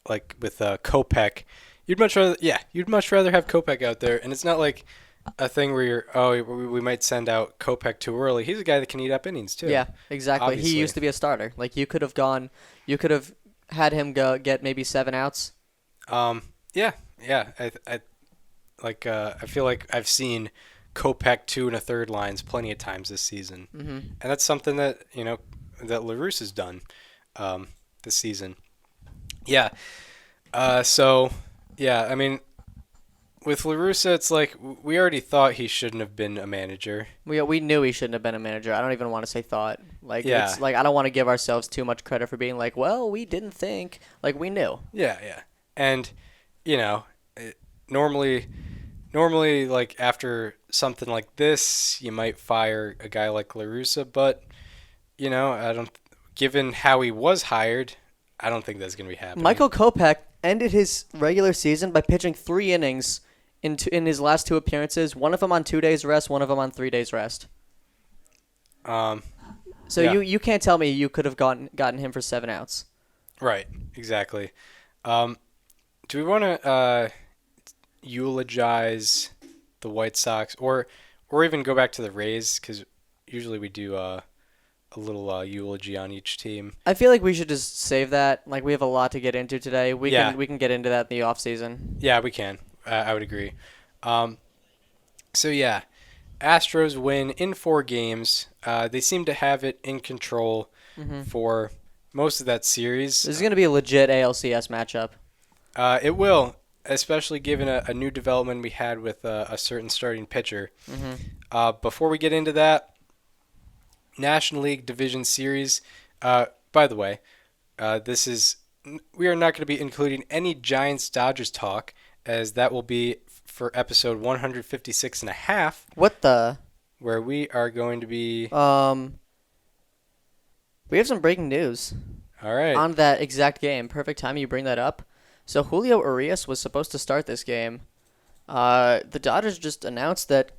like with Kopech, you'd much rather have Kopech out there, and it's not like a thing where we might send out Kopech too early. He's a guy that can eat up innings too. Yeah, exactly. Obviously. He used to be a starter. Like you could have had him get maybe 7 outs. Yeah. I feel like I've seen Kopech 2 1/3 lines plenty of times this season, and that's something that that La Russa's done this season. Yeah. So yeah, I mean, with La Russa, it's like we already thought he shouldn't have been a manager. We knew he shouldn't have been a manager. I don't even want to say thought. Like Yeah. It's like I don't want to give ourselves too much credit for being like, well, we didn't think. Like we knew. Yeah. And normally like after something like this, you might fire a guy like La Russa, but given how he was hired, I don't think that's going to be happening. Michael Kopech ended his regular season by pitching 3 innings in his last 2 appearances, one of them on 2 days rest, one of them on 3 days rest. So yeah. you can't tell me you could have gotten him for 7 outs. Right, exactly. Do we want to eulogize the White Sox or even go back to the Rays, because usually we do eulogy on each team. I feel like we should just save that. Like, we have a lot to get into today. We can get into that in the off season. Yeah, we can. I would agree. So yeah, Astros win in 4 games. They seem to have it in control for most of that series. This is going to be a legit ALCS matchup. It will, especially given a new development we had with a certain starting pitcher. Before we get into that, National League Division Series. By the way, we are not going to be including any Giants-Dodgers talk, as that will be for episode 156 and a half. What the? Where we are going to be... We have some breaking news. All right. On that exact game. Perfect time you bring that up. So Julio Urias was supposed to start this game. The Dodgers just announced that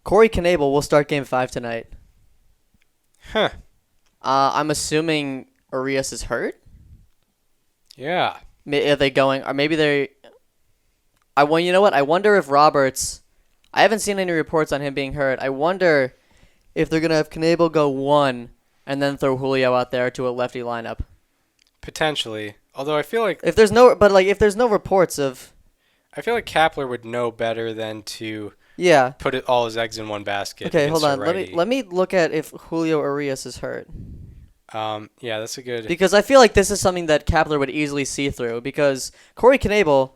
Corey Knebel will start Game 5 tonight. Huh. I'm assuming Urias is hurt? Yeah. Are they going... Or maybe they... you know what? I wonder if Roberts... I haven't seen any reports on him being hurt. I wonder if they're going to have Knebel go 1 and then throw Julio out there to a lefty lineup. Potentially. Although I feel like... If there's no reports of... I feel like Kapler would know better than to... Yeah. Put all his eggs in one basket. Okay, hold on. Let me look at if Julio Urias is hurt. Yeah, that's a good... Because I feel like this is something that Kapler would easily see through. Because Corey Knebel,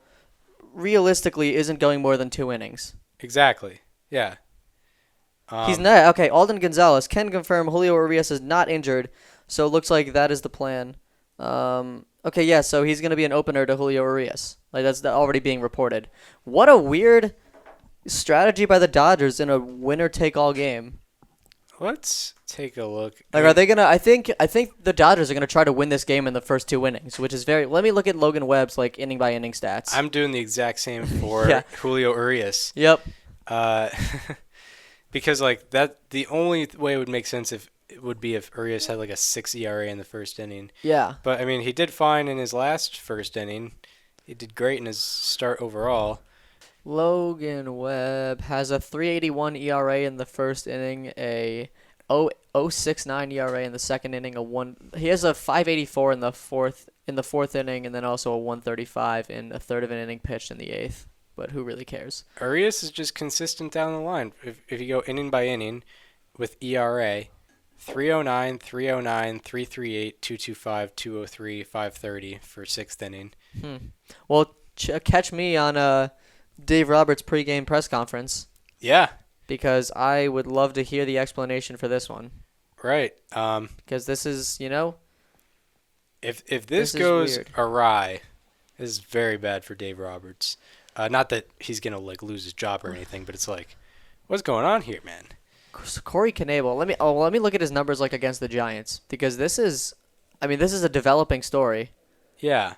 realistically, isn't going more than 2 innings. Exactly. Yeah. He's not. Okay, Alden Gonzalez can confirm Julio Urias is not injured. So it looks like that is the plan. Okay, yeah, so he's going to be an opener to Julio Urias. Like, that's already being reported. What a weird... strategy by the Dodgers in a winner-take-all game. Let's take a look. Like, are they gonna? I think the Dodgers are gonna try to win this game in the first 2 innings, which is very. Let me look at Logan Webb's like inning by inning stats. I'm doing the exact same for Julio Urias. Yep. Because like that, the only way it would make sense if Urias had like a 6 ERA in the first inning. Yeah. But I mean, he did fine in his last first inning. He did great in his start overall. Logan Webb has a 3.81 ERA in the first inning, a 0.069 ERA in the second inning, he has a 5.84 in the fourth inning, and then also a 1.35 in a third of an inning pitched in the 8th. But who really cares? Urias is just consistent down the line. If you go inning by inning with ERA, 3.09, 3.09, 3.38, 2.25, 2.03, 5.30 for 6th inning. Well, catch me on Dave Roberts' pregame press conference. Yeah. Because I would love to hear the explanation for this one. Right. Because this is, if this goes awry, this is very bad for Dave Roberts. Not that he's going to like lose his job or anything, but it's like, what's going on here, man? Corey Knebel. Let me look at his numbers like against the Giants, because this is a developing story. Yeah.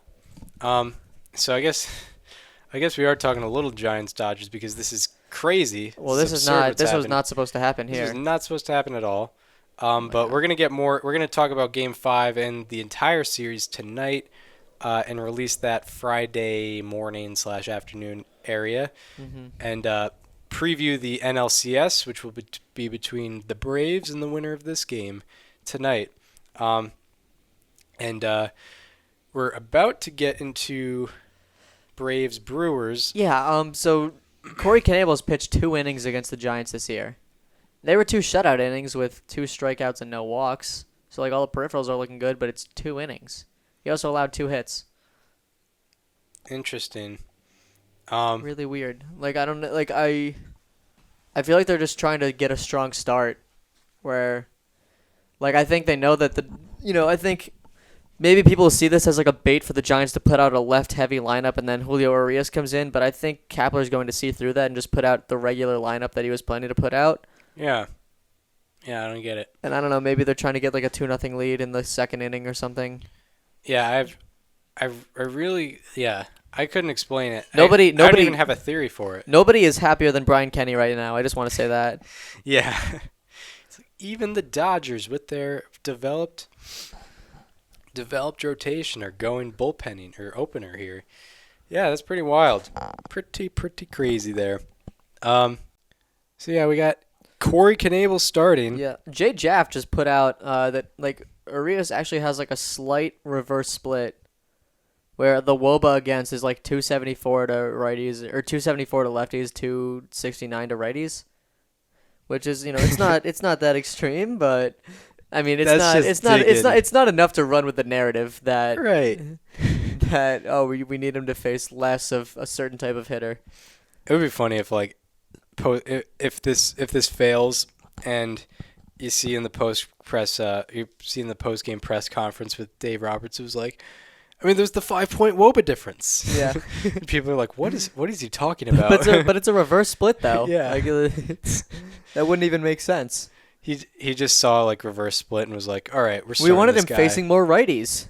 So I guess we are talking a little Giants-Dodgers because this is crazy. Well, this was not supposed to happen here. This is not supposed to happen at all. But we're going to talk about Game 5 and the entire series tonight and release that Friday morning/afternoon area. And preview the NLCS, which will be between the Braves and the winner of this game tonight. And we're about to get into... Braves Brewers. Yeah, so Corey Knebel's pitched 2 innings against the Giants this year. They were 2 shutout innings with 2 strikeouts and no walks. So like all the peripherals are looking good, but it's 2 innings. He also allowed 2 hits. Interesting. Really weird. Like I don't like I feel like they're just trying to get a strong start where like I think they know that I think maybe people see this as like a bait for the Giants to put out a left-heavy lineup and then Julio Urias comes in, but I think Kapler's going to see through that and just put out the regular lineup that he was planning to put out. Yeah. Yeah, I don't get it. And I don't know, maybe they're trying to get like a 2-0 lead in the second inning or something. Yeah, I couldn't explain it. Nobody I don't even have a theory for it. Nobody is happier than Brian Kenny right now. I just want to say that. Yeah. It's like even the Dodgers with their developed rotation are going bullpenning or opener here. Yeah, that's pretty wild. Pretty crazy there. So yeah, we got Corey Knebel starting. Yeah. Jay Jaff just put out that like Urias actually has like a slight reverse split where the wOBA against is like 274 to righties or 274 to lefties, 269 to righties, which is, it's not that extreme, but I mean, it's not enough to run with the narrative that Right. that we need him to face less of a certain type of hitter. It would be funny if like if this fails and you see in the post game press conference with Dave Roberts, it was like, I mean, there's the 5-point wOBA difference. Yeah. People are like, what is he talking about? But it's a reverse split though. Yeah. Like, that wouldn't even make sense. He just saw like reverse split and was like, all right, We wanted him this guy. facing more righties.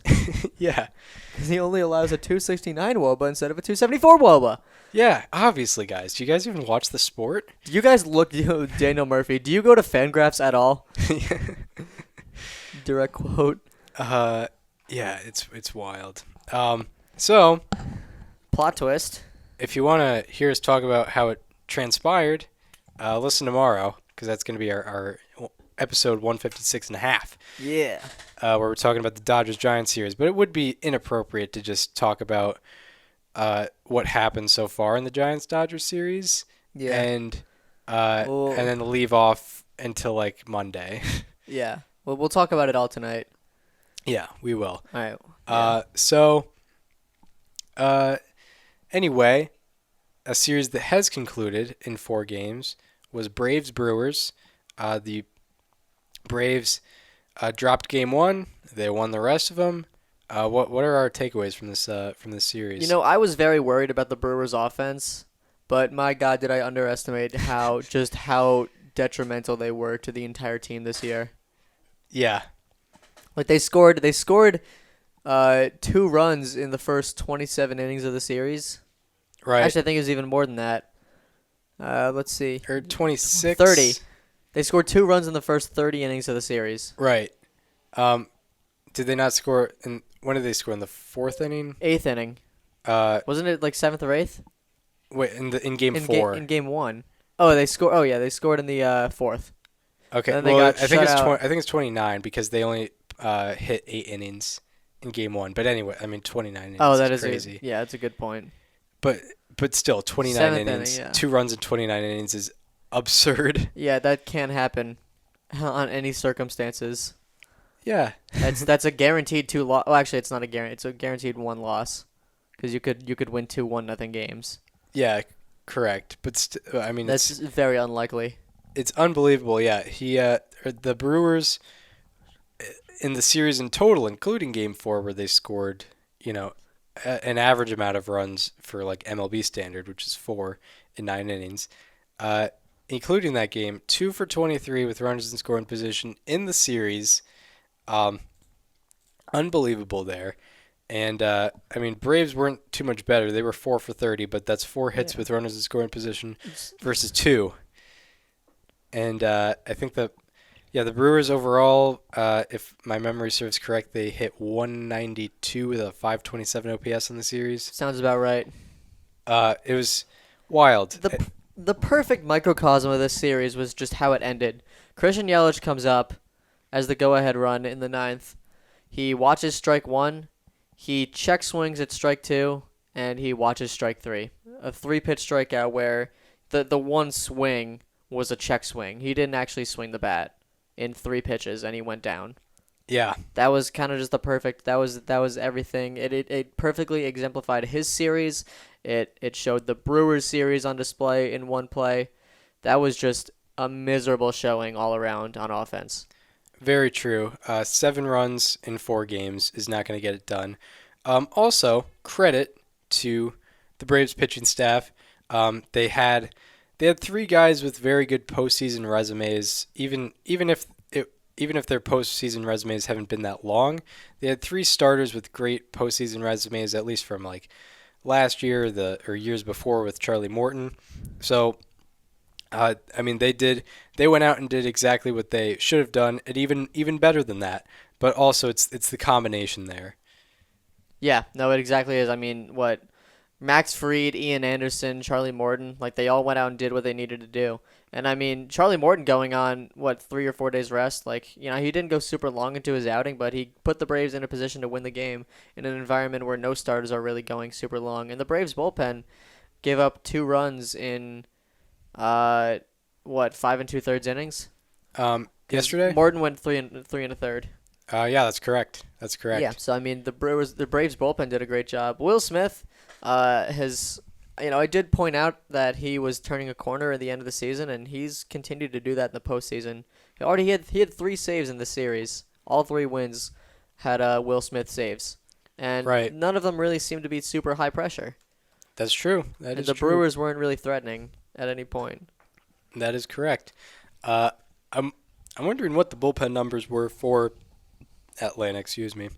Yeah. Because he only allows a 269 wOBA instead of a 274 wOBA. Yeah, obviously, guys. Do you guys even watch the sport? Do you guys look, Daniel Murphy, do you go to Fangraphs at all? Direct quote. Yeah, it's wild. So Plot twist. if you want to hear us talk about how it transpired, listen tomorrow, because that's going to be our episode 156.5. Yeah. Where we're talking about the Dodgers-Giants series. But it would be inappropriate to just talk about what happened so far in the Giants-Dodgers series. Yeah. And then leave off until like Monday. Yeah. Well, we'll talk about it all tonight. Yeah, we will. All right. Anyway, a series that has concluded in 4 games was Braves-Brewers. The Braves dropped game 1. They won the rest of them. What are our takeaways from this series? I was very worried about the Brewers' offense, but my God, did I underestimate how detrimental they were to the entire team this year. Yeah. Like they scored 2 runs in the first 27 innings of the series. Right. Actually, I think it was even more than that. Let's see. Or 26. 30. They scored 2 runs in the first 30 innings of the series. Right. Did they not score? When did they score? In the 4th inning? 8th inning. Wasn't it like 7th or 8th? Wait, in game 4. In game 1. Oh, they scored. Oh yeah, they scored in the 4th. Okay. Well, I think it's 29 because they only hit 8 innings in game 1. But anyway, I mean 29 innings. Oh, that is crazy. That's a good point. But still, 29 innings, inning, yeah. 2 runs in 29 innings is absurd. Yeah, that can't happen on any circumstances. Yeah. That's a guaranteed 2 loss. Well, actually, it's not a guarantee. It's a guaranteed 1 loss because you could win 2 1-0 games. Yeah, correct. But I mean, that's very unlikely. It's unbelievable. Yeah, the Brewers in the series in total, including Game 4, where they scored, an average amount of runs for like MLB standard, which is 4 in 9 innings, including that game, 2 for 23 with runners in scoring position in the series. Unbelievable there. And, I mean, Braves weren't too much better. They were 4 for 30, but that's 4 hits with runners in scoring position versus 2. And I think the Brewers overall, if my memory serves correct, they hit 192 with a 527 OPS in the series. Sounds about right. It was wild. The perfect microcosm of this series was just how it ended. Christian Yelich comes up as the go-ahead run in the 9th. He watches strike 1. He check swings at strike 2, and he watches strike 3. A 3-pitch strikeout where the one swing was a check swing. He didn't actually swing the bat in 3 pitches, and he went down. Yeah. That was kind of just the perfect. That was everything. It perfectly exemplified his series. It showed the Brewers series on display in one play. That was just a miserable showing all around on offense. Very true. 7 runs in 4 games is not going to get it done. Also, credit to the Braves pitching staff. They had 3 guys with very good postseason resumes. Even if their postseason resumes haven't been that long, they had 3 starters with great postseason resumes, at least from like last year or years before with Charlie Morton. So, I mean, they went out and did exactly what they should have done, and even better than that. But also, it's the combination there. Yeah, no, it exactly is. I mean, Max Fried, Ian Anderson, Charlie Morton, like they all went out and did what they needed to do. And I mean, Charlie Morton going on, 3 or 4 days rest? Like, he didn't go super long into his outing, but he put the Braves in a position to win the game in an environment where no starters are really going super long. And the Braves bullpen gave up 2 runs in, 5 2/3 innings? Yesterday? Morton went 3 1/3. Yeah, that's correct. That's correct. Yeah, so I mean, the Braves bullpen did a great job. Will Smith has, I did point out that he was turning a corner at the end of the season, and he's continued to do that in the postseason. He had 3 saves in the series. All 3 wins had Will Smith saves, and none of them really seemed to be super high pressure. That's true. And the Brewers weren't really threatening at any point. That is correct. I'm wondering what the bullpen numbers were for Atlanta. Excuse me.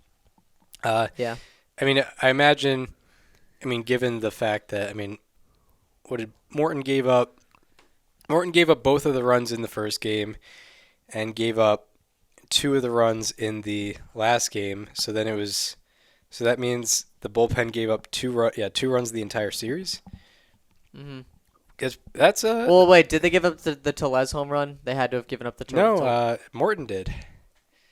Yeah. I mean, I imagine. I mean, given the fact that what did Morton gave up? Morton gave up both of the runs in the first game, and gave up 2 of the runs in the last game. So then so that means the bullpen gave up 2 runs the entire series. Mm-hmm. That's a. Well, wait, did they give up the Tellez home run? They had to have given up the No, Morton did.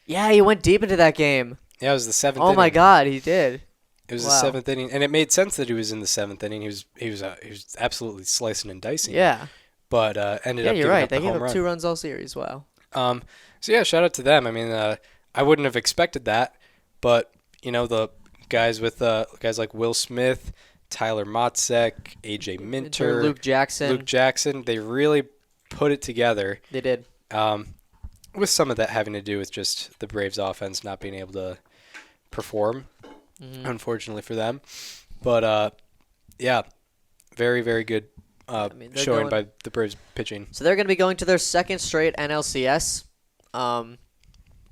Yeah, he went deep into that game. Yeah, it was the 7th. Oh my God, he did. It was the 7th inning, and it made sense that he was in the 7th inning. He was absolutely slicing and dicing. Yeah. But ended up. Yeah, you're giving right. up They the gave home up run. 2 runs all series. Wow. So yeah, shout out to them. I mean, I wouldn't have expected that, but the guys like Will Smith, Tyler Motzek, AJ Minter, Luke Jackson, they really put it together. They did. With some of that having to do with just the Braves offense not being able to perform, unfortunately for them. But yeah, very, very good showing by the Braves pitching. So they're going to be going to their 2nd straight NLCS.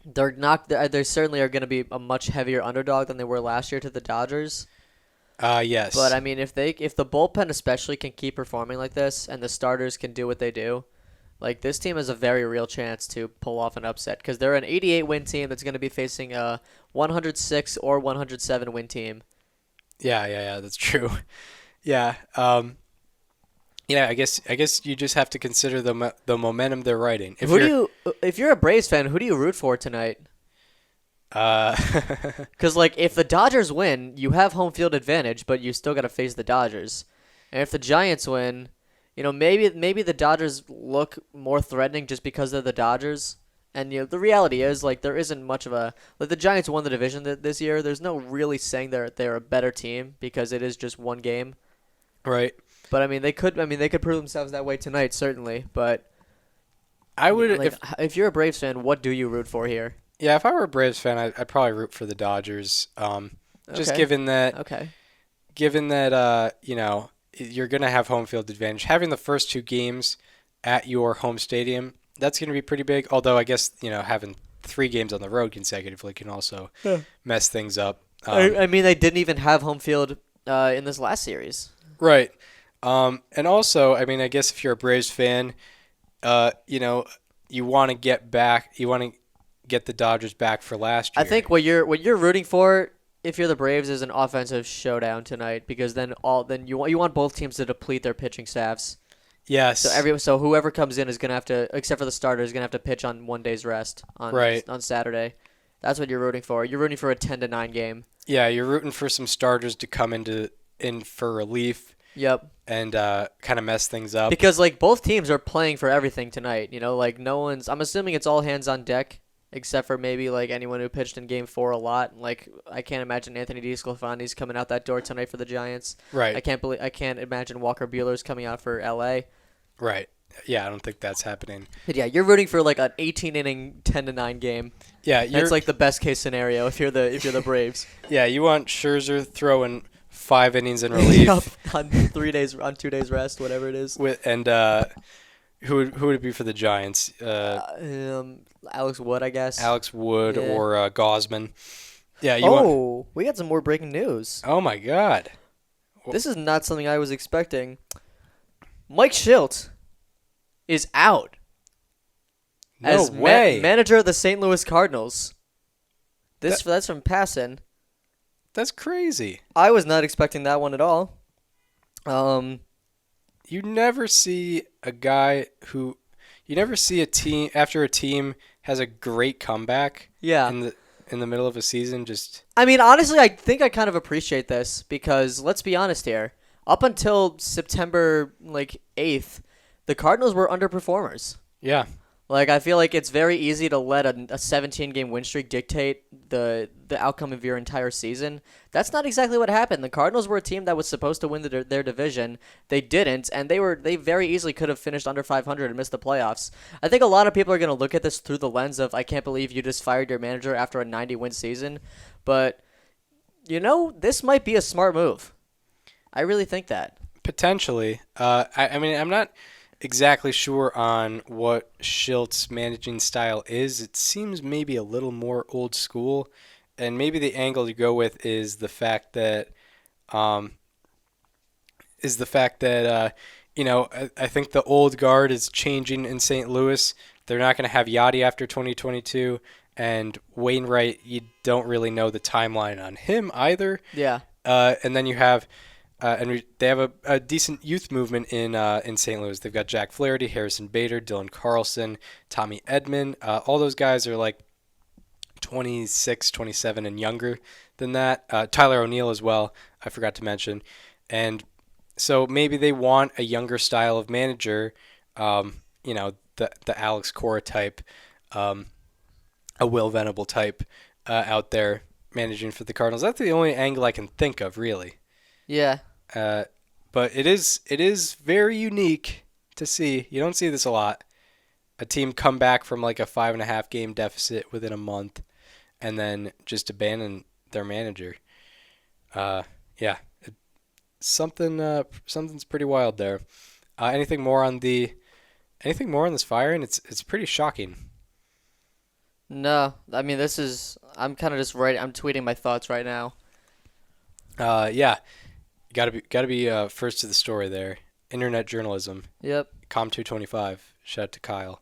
They certainly are going to be a much heavier underdog than they were last year to the Dodgers. Yes. But I mean, if the bullpen especially can keep performing like this, and the starters can do what they do, like, this team has a very real chance to pull off an upset, because they're an 88-win team that's going to be facing a 106 or 107 win team. Yeah, that's true. Yeah. Yeah, I guess you just have to consider the momentum they're riding. If you're a Braves fan, who do you root for tonight? Because if the Dodgers win, you have home field advantage, but you still got to face the Dodgers. And if the Giants win, maybe the Dodgers look more threatening just because they're the Dodgers. And the reality is, there isn't much of a the Giants won the division this year. There's no really saying they're a better team because it is just one game. Right. But they could prove themselves that way tonight, certainly. But I would if you're a Braves fan, what do you root for here? Yeah, if I were a Braves fan, I'd probably root for the Dodgers. Just given that you're gonna have home field advantage, having the first 2 games at your home stadium, that's gonna be pretty big. Although I guess having 3 games on the road consecutively can also mess things up. I mean, they didn't even have home field in this last series. Right. And also, I mean, I guess if you're a Braves fan, you want to get the Dodgers back for last year. I think what you're rooting for, if you're the Braves, is an offensive showdown tonight, because then you want both teams to deplete their pitching staffs. Yes. So whoever comes in is gonna have to, except for the starter, is gonna have to pitch on 1 day's rest on Saturday. That's what you're rooting for. You're rooting for a 10-9 game. Yeah, you're rooting for some starters to come in for relief. Yep. And kind of mess things up. Because both teams are playing for everything tonight. No one's. I'm assuming it's all hands on deck, except for maybe anyone who pitched in Game 4 a lot. I can't imagine Anthony DeSclafani's coming out that door tonight for the Giants. Right. I can't imagine Walker Buehler's coming out for LA. Right. Yeah, I don't think that's happening. But yeah, you're rooting for an 18-inning 10-9 game. Yeah, that's the best case scenario if you're the Braves. Yeah, you want Scherzer throwing 5 innings in relief on 2 days rest, whatever it is. Who would it be for the Giants? Alex Wood, I guess. Alex Wood or Gausman. Yeah. We got some more breaking news. Oh my God. This is not something I was expecting. Mike Shildt is out. No way. Manager of the St. Louis Cardinals. That's from Passan. That's crazy. I was not expecting that one at all. you never see a guy who you never see a team after a team has a great comeback. Yeah. In the middle of a season, just I mean, honestly, I think I kind of appreciate this because let's be honest here. Up until September 8th, the Cardinals were underperformers. yeah. Like, I feel like it's very easy to let a 17-game win streak dictate the outcome of your entire season. That's not exactly what happened. The Cardinals were a team that was supposed to win their division. They didn't, and they very easily could have finished under 500 and missed the playoffs. I think a lot of people are going to look at this through the lens of, I can't believe you just fired your manager after a 90-win season. But, this might be a smart move. I really think that. Potentially. I mean, I'm not exactly sure on what Shilt's managing style is. It seems maybe a little more old school, and maybe the angle you go with is the fact that, I think the old guard is changing in St. Louis. They're not going to have Yachty after 2022, and Wainwright, you don't really know the timeline on him either. Yeah. And then you have. They have a decent youth movement in St. Louis. They've got Jack Flaherty, Harrison Bader, Dylan Carlson, Tommy Edman. All those guys are like 26, 27 and younger than that. Tyler O'Neill as well, I forgot to mention. And so maybe they want a younger style of manager, the Alex Cora type, a Will Venable type out there managing for the Cardinals. That's the only angle I can think of, really. Yeah. But it is very unique to see. You don't see this a lot. A team come back from like a 5.5 game deficit within a month, and then just abandon their manager. Something's pretty wild there. Anything more on this firing? It's pretty shocking. No, I mean I'm kind of just I'm tweeting my thoughts right now. Yeah. Gotta be first to the story there. Internet journalism. Yep. Com225. Shout out to Kyle,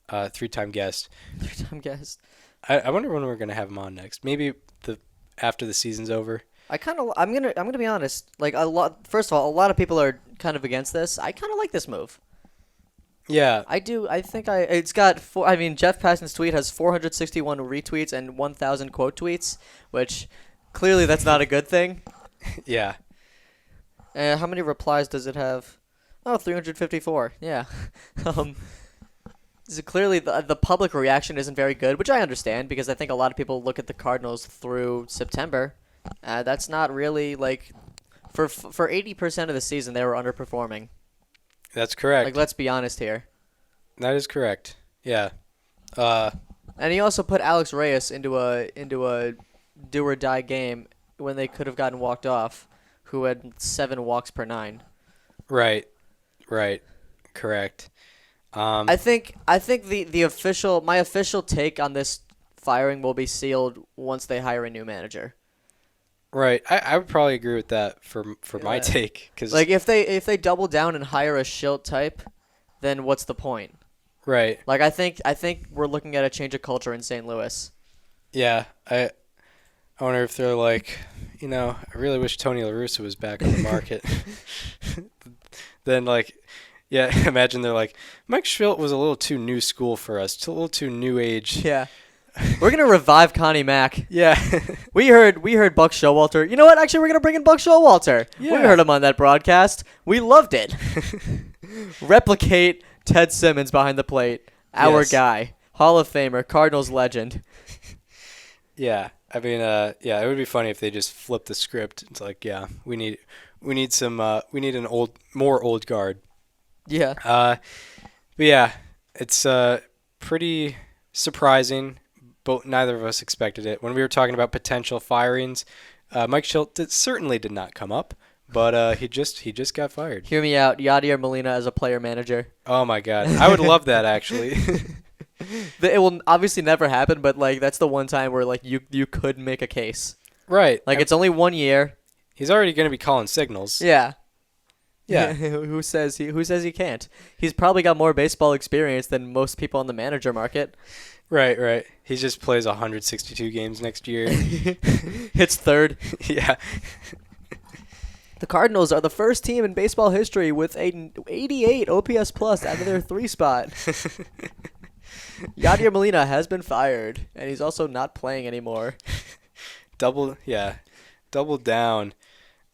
3-time guest. 3-time guest. I wonder when we're gonna have him on next. Maybe after the season's over. I'm gonna be honest. First of all, a lot of people are kind of against this. I kind of like this move. Yeah. I do. I think it's got Jeff Passan's tweet has 461 retweets and 1,000 quote tweets, which clearly that's not a good thing. Yeah. How many replies does it have? Oh, 354. Yeah. So clearly the public reaction isn't very good, which I understand because I think a lot of people look at the Cardinals through September. That's not really for 80% of the season they were underperforming. That's correct. Let's be honest here. That is correct. Yeah. And he also put Alex Reyes into a do or die game when they could have gotten walked off, who had 7 walks per 9. Right. Correct. I think my official take on this firing will be sealed once they hire a new manager. Right. I would probably agree with that for my take, cuz if they double down and hire a Shildt type, then what's the point? Right. I think we're looking at a change of culture in St. Louis. Yeah. I wonder if they're I really wish Tony La Russa was back on the market. Then imagine they're Mike Shildt was a little too new school for us, a little too new age. Yeah. We're gonna revive Connie Mack. Yeah. we heard Buck Showalter. You know what? Actually, we're gonna bring in Buck Showalter. Yeah. We heard him on that broadcast. We loved it. Replicate Ted Simmons behind the plate. Our guy, Hall of Famer, Cardinals legend. Yeah. I mean, it would be funny if they just flipped the script. It's we need an more old guard. Yeah. But yeah, it's pretty surprising. But neither of us expected it. When we were talking about potential firings, Mike Shildt certainly did not come up, but he just got fired. Hear me out, Yadier Molina as a player manager. Oh my God, I would love that actually. It will obviously never happen, but that's the one time where you could make a case. Right. It's only 1 year. He's already going to be calling signals. Yeah. Yeah. Who says he can't? He's probably got more baseball experience than most people on the manager market. Right. He just plays 162 games next year. Hits third. Yeah. The Cardinals are the first team in baseball history with a 88 OPS plus out of their 3 spot. Yadier Molina has been fired, and he's also not playing anymore. Double down.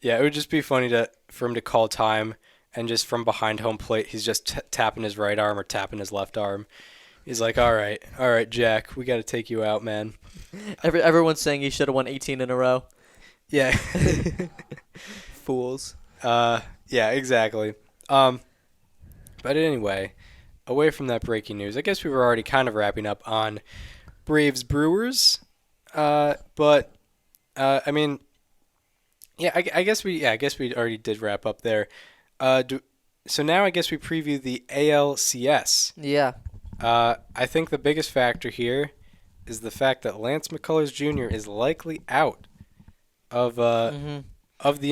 Yeah, it would just be funny for him to call time, and just from behind home plate, he's just tapping his right arm or tapping his left arm. He's like, all right, Jack, we got to take you out, man. Everyone's saying he should have won 18 in a row. Yeah. Fools. Yeah, exactly. But anyway, away from that breaking news, I guess we were already kind of wrapping up on Braves-Brewers. But I mean, yeah, I guess we already did wrap up there. So now I guess we preview the ALCS. Yeah. I think the biggest factor here is the fact that Lance McCullers Jr. is likely out of the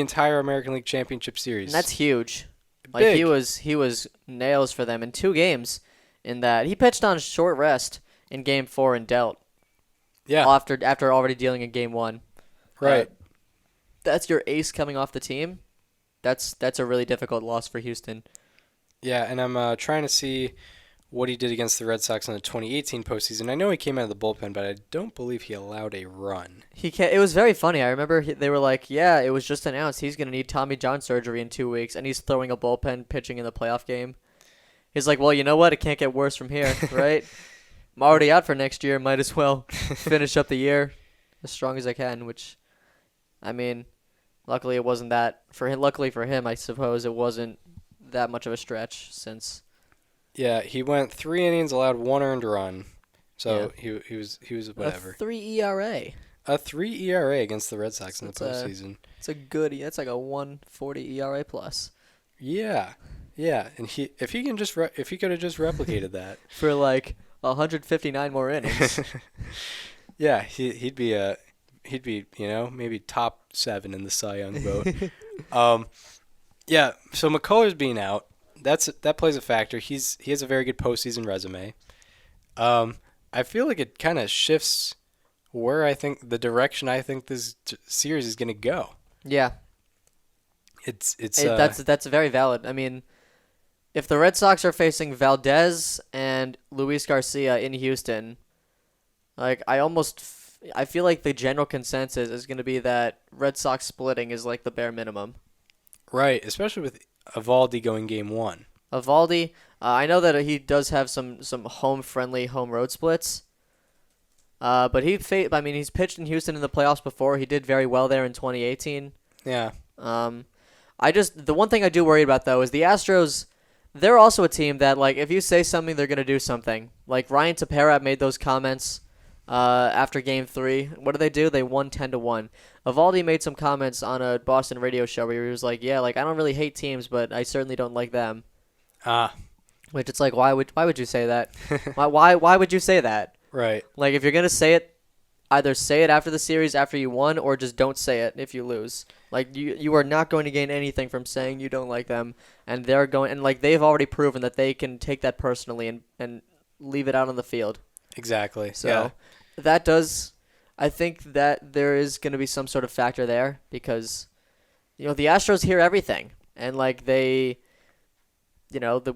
entire American League Championship Series. And that's huge. Like Big. he was nails for them in 2 games. In that he pitched on short rest in Game 4 and dealt. Yeah. After already dealing in Game 1. Right. That's your ace coming off the team. That's a really difficult loss for Houston. Yeah, and I'm trying to see what he did against the Red Sox in the 2018 postseason. I know he came out of the bullpen, but I don't believe he allowed a run. It was very funny. I remember they were like, yeah, it was just announced he's going to need Tommy John surgery in 2 weeks, and he's throwing a bullpen pitching in the playoff game. He's like, well, you know what? It can't get worse from here, right? I'm already out for next year. Might as well finish up the year as strong as I can, which, I mean, luckily it wasn't that. Luckily for him, I suppose it wasn't that much of a stretch since... Yeah, he went 3 innings, allowed 1 earned run. So yeah. he was whatever. A 3 ERA. A 3 ERA against the Red Sox in the postseason. It's a good. That's like a 1.40 ERA plus. Yeah, and if he could have just replicated that for like 159 more innings. Yeah, he'd be maybe top 7 in the Cy Young vote. Yeah, so McCullers being out. That plays a factor. He has a very good postseason resume. I feel like it kind of shifts the direction I think this series is going to go. Yeah, that's that's very valid. I mean, if the Red Sox are facing Valdez and Luis Garcia in Houston, like I feel like the general consensus is going to be that Red Sox splitting is like the bare minimum. Right, especially with Evaldi going Game 1. Evaldi, I know that he does have some home-friendly home-road splits. But he's pitched in Houston in the playoffs before. He did very well there in 2018. Yeah. The one thing I do worry about, though, is the Astros. They're also a team that, like, if you say something, they're going to do something. Like, Ryan Tepera made those comments after Game 3. What do? They won 10-1. Evaldi made some comments on a Boston radio show where he was like, yeah, like, I don't really hate teams, but I certainly don't like them. Which it's like, why would you say that? why would you say that? Right. Like, if you're going to say it, either say it after the series after you won, or just don't say it if you lose. Like, you are not going to gain anything from saying you don't like them, and they've already proven that they can take that personally and leave it out on the field. Exactly. So that does, I think that there is going to be some sort of factor there because, the Astros hear everything, and like that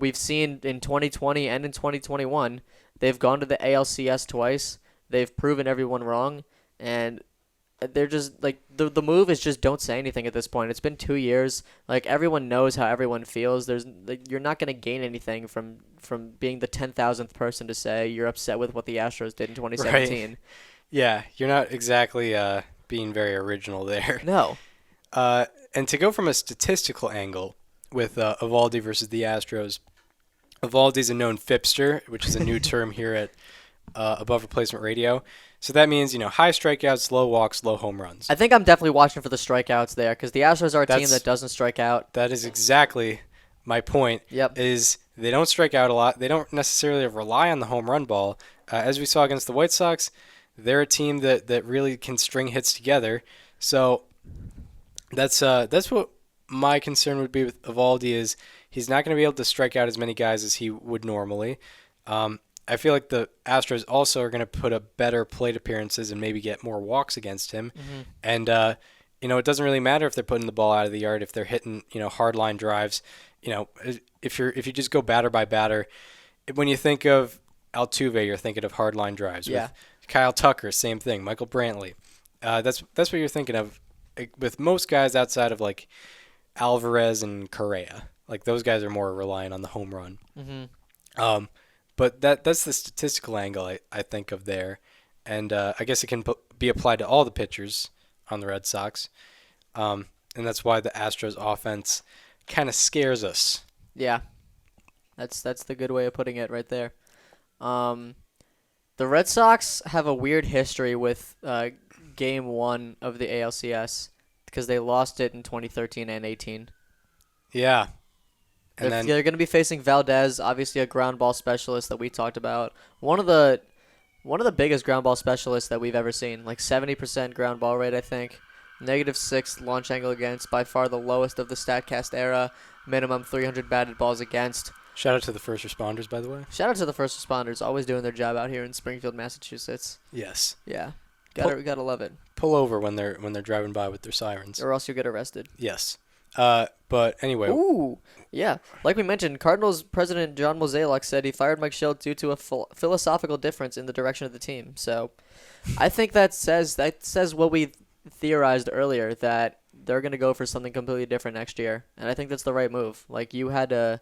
we've seen in 2020 and in 2021, they've gone to the ALCS twice. They've proven everyone wrong, and they're just like the move is just don't say anything at this point. It's been 2 years. Like, everyone knows how everyone feels. You're not going to gain anything from being the 10,000th person to say you're upset with what the Astros did in 2017. Right. Yeah, you're not exactly being very original there. No. And to go from a statistical angle with Evaldi versus the Astros, Evaldi's a known fipster, which is a new term here at Above Replacement Radio. So that means, high strikeouts, low walks, low home runs. I think I'm definitely watching for the strikeouts there because the Astros are a team that doesn't strike out. That is exactly my point. Yep. Is they don't strike out a lot. They don't necessarily rely on the home run ball. As we saw against the White Sox, they're a team that really can string hits together. So that's what my concern would be with Evaldi is he's not going to be able to strike out as many guys as he would normally. I feel like the Astros also are going to put up better plate appearances and maybe get more walks against him. Mm-hmm. And it doesn't really matter if they're putting the ball out of the yard, if they're hitting, hard line drives. If you just go batter by batter, when you think of Altuve, you're thinking of hard line drives. Yeah. With Kyle Tucker, same thing. Michael Brantley. That's what you're thinking of with most guys outside of like Alvarez and Correa. Like those guys are more relying on the home run. Mm-hmm. But that's the statistical angle I think of there. And I guess it can be applied to all the pitchers on the Red Sox. And that's why the Astros offense kind of scares us. Yeah. That's the good way of putting it right there. The Red Sox have a weird history with Game 1 of the ALCS because they lost it in 2013 and 18. Yeah. And They're going to be facing Valdez, obviously a ground ball specialist that we talked about. One of the biggest ground ball specialists that we've ever seen, like 70% ground ball rate, I think. -6 launch angle against, by far the lowest of the StatCast era. Minimum 300 batted balls against. Shout out to the first responders, by the way. Shout out to the first responders, always doing their job out here in Springfield, Massachusetts. Yes. Yeah, gotta love it. Pull over when they're driving by with their sirens, or else you'll get arrested. Yes. But anyway. Ooh, yeah. Like we mentioned, Cardinals president John Mozeliak said he fired Mike Shildt due to a philosophical difference in the direction of the team. So, I think that says what we theorized earlier, that they're gonna go for something completely different next year, and I think that's the right move. Like you had a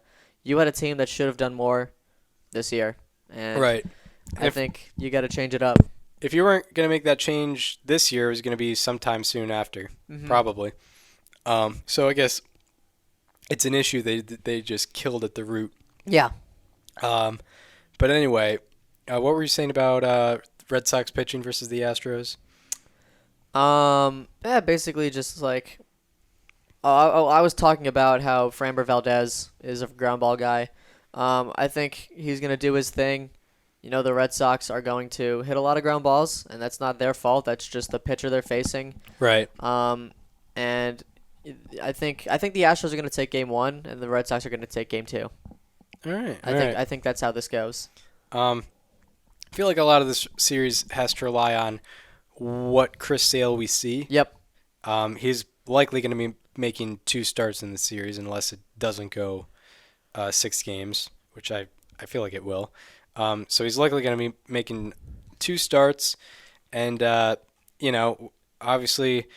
team that should have done more this year, and right. I think you got to change it up. If you weren't gonna make that change this year, it was gonna be sometime soon after, probably. So I guess it's an issue they just killed at the root. Yeah. But anyway, what were you saying about Red Sox pitching versus the Astros? Yeah, basically just like, I was talking about how Framber Valdez is a ground ball guy. I think he's gonna do his thing. The Red Sox are going to hit a lot of ground balls, and that's not their fault. That's just the pitcher they're facing. Right. And I think the Astros are going to take Game 1, and the Red Sox are going to take Game 2. All right. I think that's how this goes. I feel like a lot of this series has to rely on what Chris Sale we see. Yep. He's likely going to be making 2 starts in the series unless it doesn't go 6 games, which I feel like it will. So he's likely going to be making 2 starts, and obviously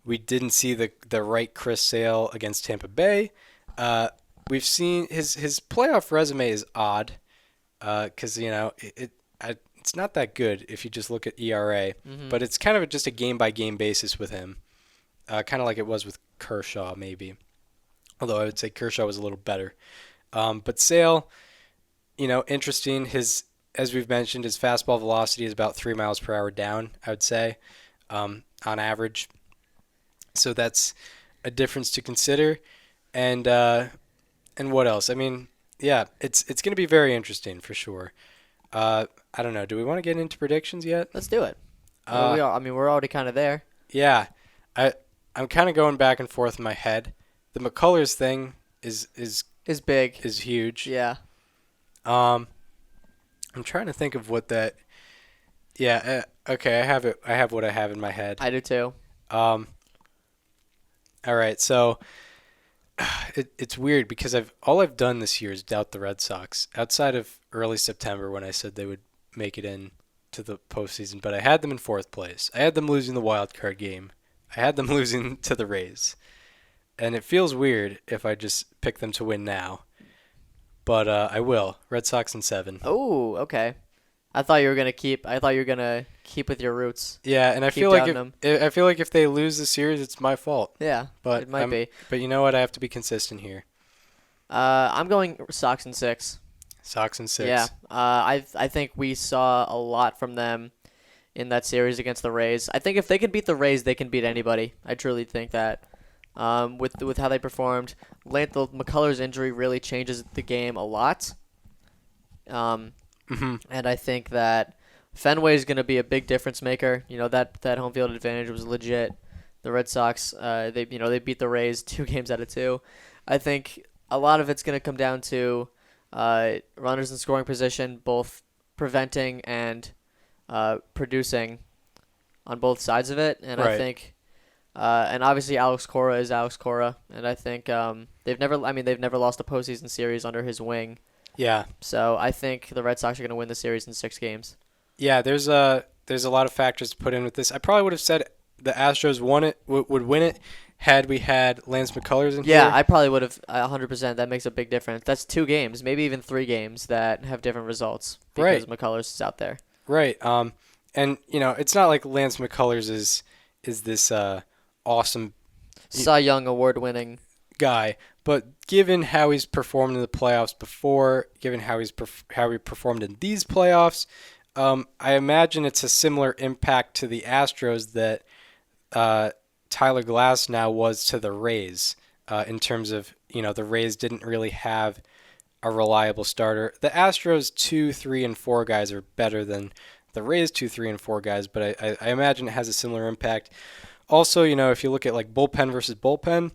we didn't see the right Chris Sale against Tampa Bay. We've seen his playoff resume is odd, because it's not that good if you just look at ERA, but it's kind of just a game by game basis with him, kind of like it was with Kershaw maybe, although I would say Kershaw was a little better. But Sale, interesting. As we've mentioned, his fastball velocity is about 3 miles per hour down, I would say, on average. So that's a difference to consider. And what else? I mean, yeah, it's going to be very interesting for sure. I don't know. Do we want to get into predictions yet? Let's do it. We're already kind of there. Yeah, I'm kind of going back and forth in my head. The McCullers thing is big. Is huge. Yeah. I'm trying to think of what that. Yeah. Okay. I have it. I have what I have in my head. I do too. All right. So it's weird because all I've done this year is doubt the Red Sox outside of early September when I said they would make it in to the postseason, but I had them in 4th place. I had them losing the wild card game. I had them losing to the Rays, and it feels weird if I just pick them to win now. But I will. Red Sox in 7. Oh, okay. I thought you were gonna keep with your roots. Yeah, and I feel like if they lose the series, it's my fault. Yeah, but it might be. But you know what? I have to be consistent here. I'm going Sox in 6. Sox in 6. Yeah. I think we saw a lot from them in that series against the Rays. I think if they can beat the Rays, they can beat anybody. I truly think that. With how they performed, McCullers' injury really changes the game a lot. And I think that Fenway is going to be a big difference maker. That home field advantage was legit. The Red Sox, they beat the Rays 2 games out of 2. I think a lot of it's going to come down to runners in scoring position, both preventing and producing on both sides of it. And right. I think And obviously Alex Cora is Alex Cora, and I think they've never lost a postseason series under his wing. Yeah. So I think the Red Sox are going to win the series in 6 games. Yeah, there's a lot of factors to put in with this. I probably would have said the Astros would win it had we had Lance McCullers in here. Yeah, I probably would have 100%. That makes a big difference. That's 2 games, maybe even 3 games that have different results because McCullers is out there. Right. And it's not like Lance McCullers is this awesome Cy Young award-winning guy, but given how he's performed in the playoffs before, given how he performed in these playoffs, I imagine it's a similar impact to the Astros that Tyler Glasnow was to the Rays, in terms of, the Rays didn't really have a reliable starter. The Astros 2, 3, and 4 guys are better than the Rays 2, 3, and 4 guys, but I imagine it has a similar impact. Also, if you look at like bullpen versus bullpen,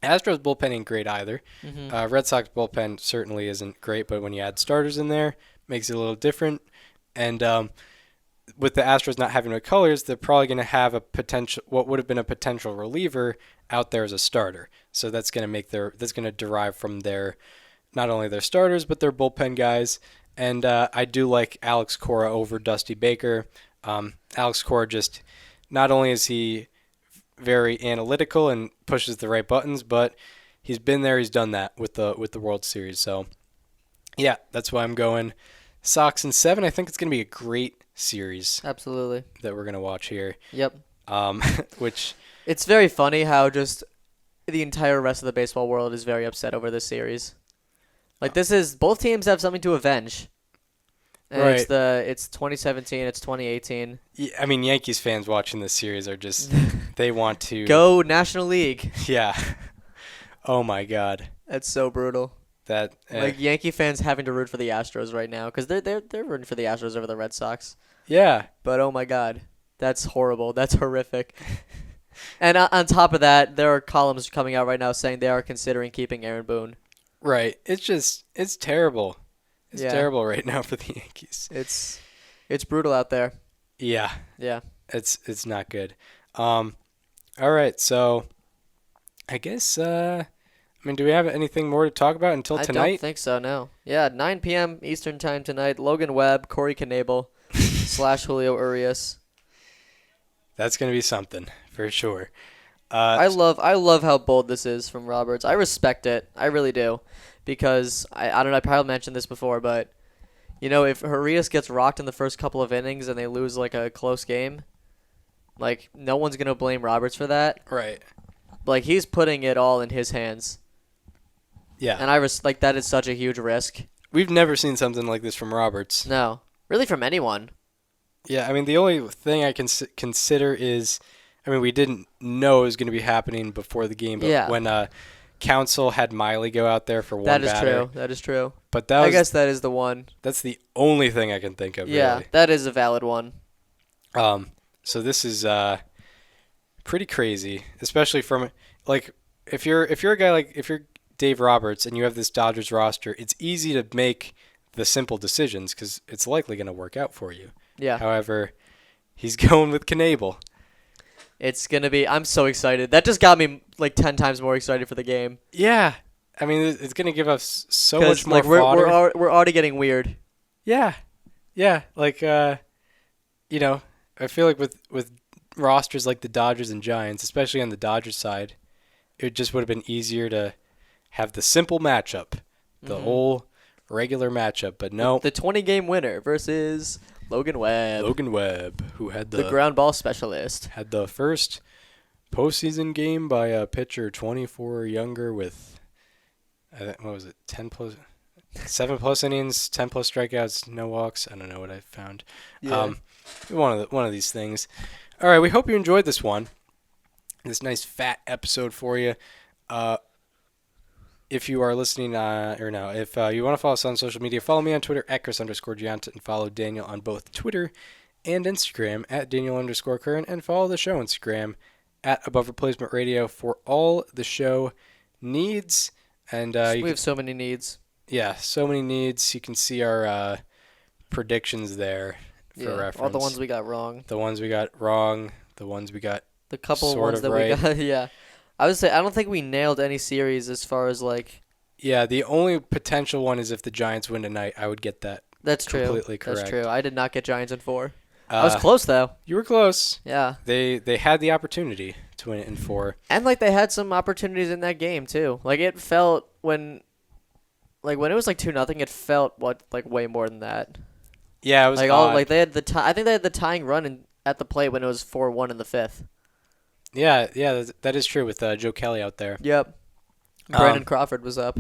Astros bullpen ain't great either. Mm-hmm. Red Sox bullpen certainly isn't great, but when you add starters in there, makes it a little different. And with the Astros not having McCullers, they're probably going to have what would have been a potential reliever out there as a starter. So that's going to derive from not only their starters but their bullpen guys. And I do like Alex Cora over Dusty Baker. Alex Cora just, not only is he very analytical and pushes the right buttons, but he's been there, he's done that with the World Series. So yeah, that's why I'm going Sox in 7. I think it's going to be a great series. Absolutely. That we're going to watch here. Yep. Which it's very funny how just the entire rest of the baseball world is very upset over this series. Like, this is, both teams have something to avenge. And right. It's 2017, it's 2018. Yeah, I mean, Yankees fans watching this series are just, they want to go National League. Yeah. Oh my God. That's so brutal. Like, Yankee fans having to root for the Astros right now because they're rooting for the Astros over the Red Sox. Yeah. But oh my God, that's horrible. That's horrific. And on top of that, there are columns coming out right now saying they are considering keeping Aaron Boone. Right. It's terrible. It's terrible right now for the Yankees. It's brutal out there. Yeah. Yeah. It's not good. All right. So I guess, do we have anything more to talk about until tonight? I don't think so, no. Yeah, 9 p.m. Eastern time tonight. Logan Webb, Corey Knebel, / Julio Urias. That's going to be something, for sure. I love how bold this is from Roberts. I respect it. I really do. Because, I don't know, I probably mentioned this before, but, if Urias gets rocked in the first couple of innings and they lose, like, a close game, like, no one's going to blame Roberts for that. Right. Like, he's putting it all in his hands. Yeah. And that is such a huge risk. We've never seen something like this from Roberts. No. Really from anyone. Yeah, the only thing I can consider is, we didn't know it was going to be happening before the game, but when Counsell had Miley go out there for one batter. That is true. But I guess that is the one. That's the only thing I can think of, yeah, really. That is a valid one. So this is pretty crazy, especially from, like, if you're a guy if you're Dave Roberts and you have this Dodgers roster, it's easy to make the simple decisions because it's likely going to work out for you. Yeah. However, he's going with Knebel. It's going to be – I'm so excited. That just got me like 10 times more excited for the game. Yeah. It's going to give us so much more fodder. We're already getting weird. Yeah. Yeah. Like, I feel like with rosters like the Dodgers and Giants, especially on the Dodgers side, it just would have been easier to have the simple matchup, the whole regular matchup. But no. The 20-game winner versus – Logan Webb, who had the ground ball specialist, had the first postseason game by a pitcher 24 or younger with, what was it, 7 plus innings, 10 plus strikeouts, no walks. I don't know what I found. Yeah. One of these things. All right, we hope you enjoyed this one. This nice fat episode for you. If you are listening, if you want to follow us on social media, follow me on Twitter at Chris_Gianta and follow Daniel on both Twitter and Instagram at Daniel_Curran and follow the show Instagram at Above Replacement Radio for all the show needs. And we have so many needs. Yeah, so many needs. You can see our predictions there for reference. All the ones we got wrong. The ones we got wrong, the ones we got The couple Sort ones of that right. we got, yeah. I would say I don't think we nailed any series as far as like. Yeah, the only potential one is if the Giants win tonight. I would get that. That's true. Completely correct. That's true. I did not get Giants in 4. I was close though. You were close. Yeah. They had the opportunity to win it in 4. And like they had some opportunities in that game too. Like it felt when it was like 2-0, it felt like way more than that. Yeah, it was like odd. they had I think they had the tying run at the plate when it was 4-1 in the 5th. Yeah, that is true with Joe Kelly out there. Yep. Brandon Crawford was up.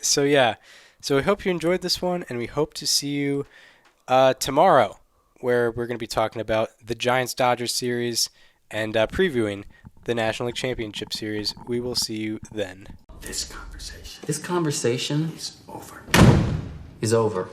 So yeah, so we hope you enjoyed this one, and we hope to see you tomorrow, where we're going to be talking about the Giants-Dodgers series and previewing the National League Championship Series. We will see you then. This conversation is over.